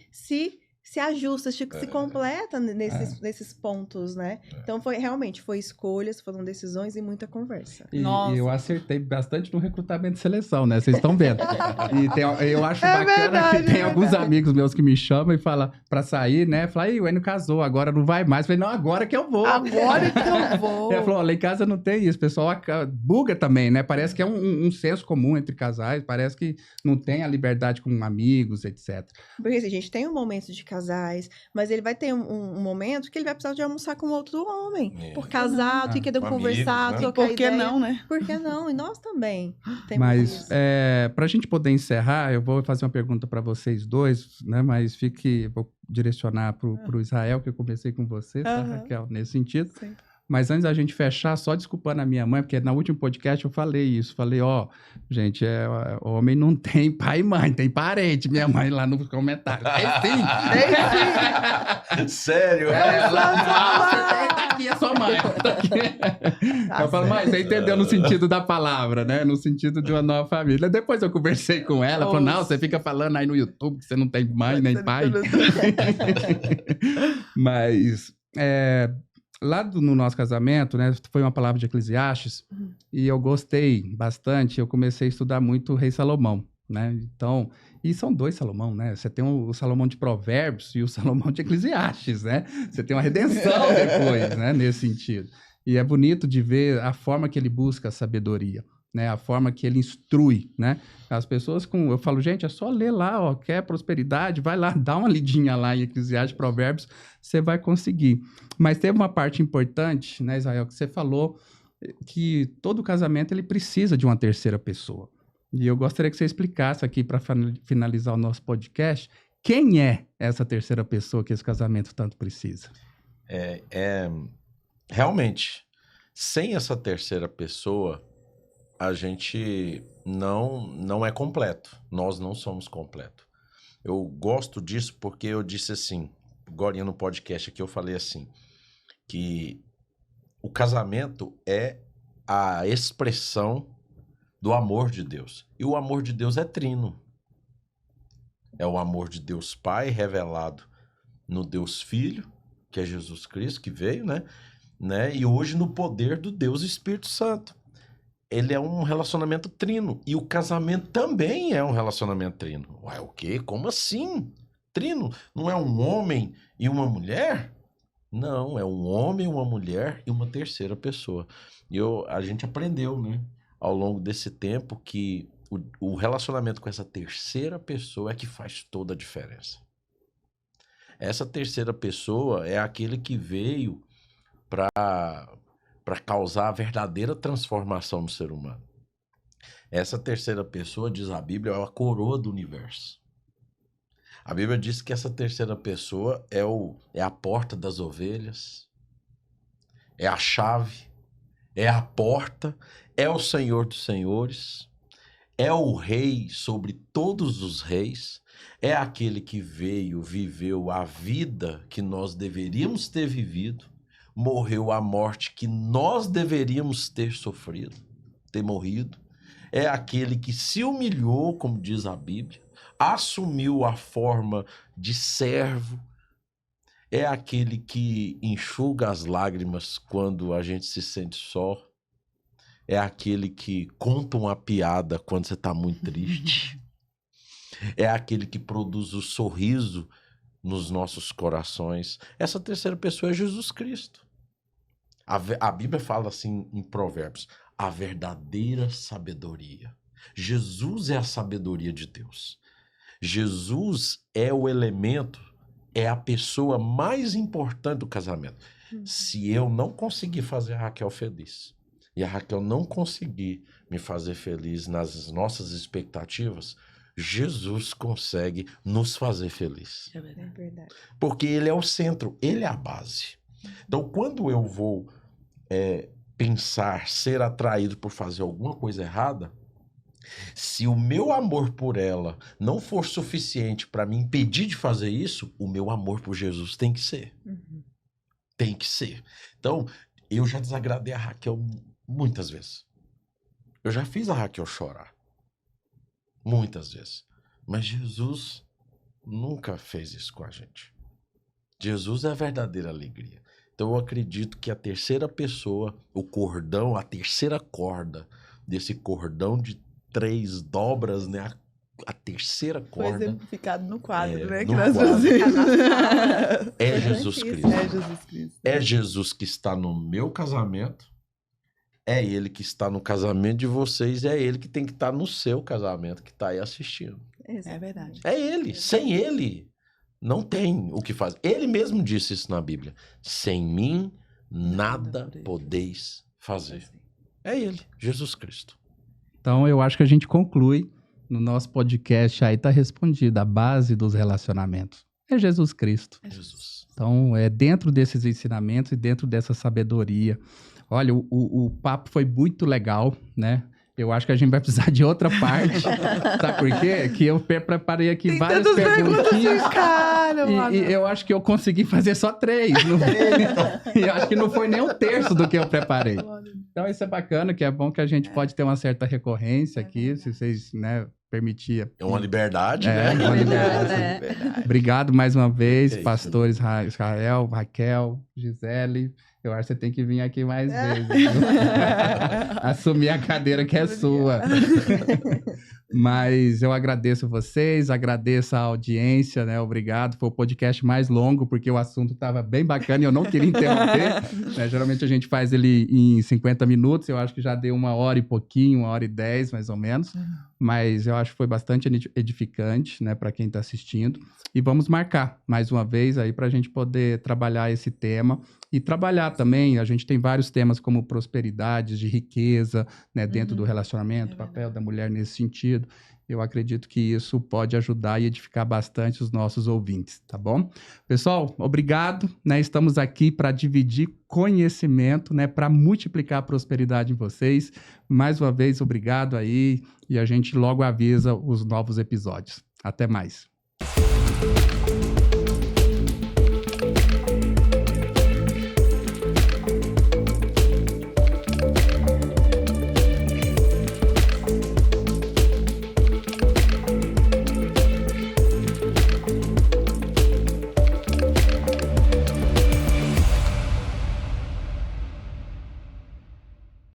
se ajusta, se completa nesses pontos, né? Então, realmente foi escolhas, foram decisões e muita conversa. E eu acertei bastante no recrutamento e seleção, né? Vocês estão vendo. E eu acho bacana que tem alguns amigos meus que me chamam e falam pra sair, né? Fala, o Enio casou, agora não vai mais. Eu falei, não, agora que eu vou. Agora que eu vou. Ele falou, lá em casa não tem isso. O pessoal buga também, né? Parece que é um senso comum entre casais, parece que não tem a liberdade com amigos, etc. Porque assim, a gente tem um momento de casais, mas ele vai ter um momento que ele vai precisar de almoçar com outro homem. Por casado, que conversar, trocar Por que ideia. não, né? Por que não? E nós também. Mas, pra gente poder encerrar, eu vou fazer uma pergunta para vocês dois, né? Mas vou direcionar pro Israel, que eu comecei com você, tá, Raquel, nesse sentido. Sim. Mas antes da gente fechar, só desculpando a minha mãe, porque no último podcast eu falei isso. Falei, gente, homem não tem pai e mãe, tem parente. Minha mãe lá no comentário. Tem sim! Sério? Tá aqui a sua mãe. Tá aqui. Eu falo, mas você entendeu no sentido da palavra, né? No sentido de uma nova família. Depois eu conversei com ela, falou, não, você fica falando aí no YouTube que você não tem mãe nem pai. Mas... lá no nosso casamento, né, foi uma palavra de Eclesiastes, e eu gostei bastante, eu comecei a estudar muito o rei Salomão, né, então, e são dois Salomão, né, você tem o Salomão de Provérbios e o Salomão de Eclesiastes, né, você tem uma redenção depois, né, nesse sentido, e é bonito de ver a forma que ele busca a sabedoria, né, a forma que ele instrui, né, as pessoas eu falo, gente, é só ler lá, quer prosperidade, vai lá, dá uma lidinha lá em Eclesiastes, Provérbios, você vai conseguir. Mas teve uma parte importante, né, Israel, que você falou que todo casamento ele precisa de uma terceira pessoa. E eu gostaria que você explicasse aqui para finalizar o nosso podcast, quem é essa terceira pessoa que esse casamento tanto precisa? Realmente, sem essa terceira pessoa, a gente não é completo. Nós não somos completos. Eu gosto disso porque eu disse assim, agora no podcast aqui eu falei assim, que o casamento é a expressão do amor de Deus. E o amor de Deus é trino. É o amor de Deus Pai revelado no Deus Filho, que é Jesus Cristo, que veio, né? E hoje no poder do Deus Espírito Santo. Ele é um relacionamento trino. E o casamento também é um relacionamento trino. Ué, o quê? Como assim? Trino? Não é um homem e uma mulher? Não, é um homem, uma mulher e uma terceira pessoa. E a gente aprendeu, né, ao longo desse tempo que o relacionamento com essa terceira pessoa é que faz toda a diferença. Essa terceira pessoa é aquele que veio para causar a verdadeira transformação no ser humano. Essa terceira pessoa, diz a Bíblia, é a coroa do universo. A Bíblia diz que essa terceira pessoa é a porta das ovelhas, é a chave, é a porta, é o Senhor dos senhores, é o rei sobre todos os reis, é aquele que viveu a vida que nós deveríamos ter vivido, morreu a morte que nós deveríamos ter sofrido, ter morrido. É aquele que se humilhou, como diz a Bíblia, assumiu a forma de servo. É aquele que enxuga as lágrimas quando a gente se sente só. É aquele que conta uma piada quando você está muito triste. É aquele que produz o sorriso nos nossos corações. Essa terceira pessoa é Jesus Cristo. A Bíblia fala assim em Provérbios, a verdadeira sabedoria. Jesus é a sabedoria de Deus. Jesus é o elemento, é a pessoa mais importante do casamento. Se eu não conseguir fazer a Raquel feliz, e a Raquel não conseguir me fazer feliz nas nossas expectativas, Jesus consegue nos fazer feliz. É É verdade. verdade. Porque ele é o centro, ele é a base. Então, quando eu vou pensar, ser atraído por fazer alguma coisa errada, se o meu amor por ela não for suficiente para me impedir de fazer isso, o meu amor por Jesus tem que ser. Uhum. Tem que ser. Então, eu já desagradei a Raquel muitas vezes. Eu já fiz a Raquel chorar. Muitas vezes. Mas Jesus nunca fez isso com a gente. Jesus é a verdadeira alegria. Então eu acredito que a terceira pessoa, o cordão, a terceira corda desse cordão de 3 dobras, né? A terceira Foi corda exemplificado no quadro, né? no Que nós quadro. fazemos. é Jesus Cristo. É Jesus Cristo. É Jesus que está no meu casamento, é Ele que está no casamento de vocês, é Ele que tem que estar no seu casamento, que está aí assistindo. É verdade. É Ele. Sem Ele, não tem o que fazer. Ele mesmo disse isso na Bíblia. Sem mim, nada podeis fazer. É Ele, Jesus Cristo. Então, eu acho que a gente conclui no nosso podcast aí, tá respondido. A base dos relacionamentos é Jesus Cristo. É Jesus. Então, é dentro desses ensinamentos e dentro dessa sabedoria. Olha, o papo foi muito legal, né? Eu acho que a gente vai precisar de outra parte. Sabe por quê? Que eu preparei aqui Tem várias tantas perguntas perguntinhas. assim, cara, mano. E eu acho que eu consegui fazer só 3. E eu acho que não foi nem um terço do que eu preparei. Então, isso é bacana, que é bom que a gente pode ter uma certa recorrência aqui, se vocês, né, permitir. É uma liberdade, É, né? uma liberdade. Verdade. Obrigado mais uma vez, É isso. pastores Israel, Raquel, Gisele. Eu acho que você tem que vir aqui mais vezes. Viu? Assumir a cadeira que é sua. Mas eu agradeço vocês, agradeço a audiência, né? Obrigado. Foi o podcast mais longo, porque o assunto estava bem bacana e eu não queria interromper. Né? Geralmente a gente faz ele em 50 minutos. Eu acho que já deu 1 hora e pouquinho, 1h10, mais ou menos. Mas eu acho que foi bastante edificante, né, para quem está assistindo. E vamos marcar mais uma vez aí para a gente poder trabalhar esse tema. E trabalhar também, a gente tem vários temas como prosperidade, de riqueza, né, dentro do relacionamento, o papel da mulher nesse sentido. Eu acredito que isso pode ajudar e edificar bastante os nossos ouvintes, tá bom? Pessoal, obrigado, né? Estamos aqui para dividir conhecimento, né, para multiplicar a prosperidade em vocês. Mais uma vez, obrigado aí e a gente logo avisa os novos episódios. Até mais.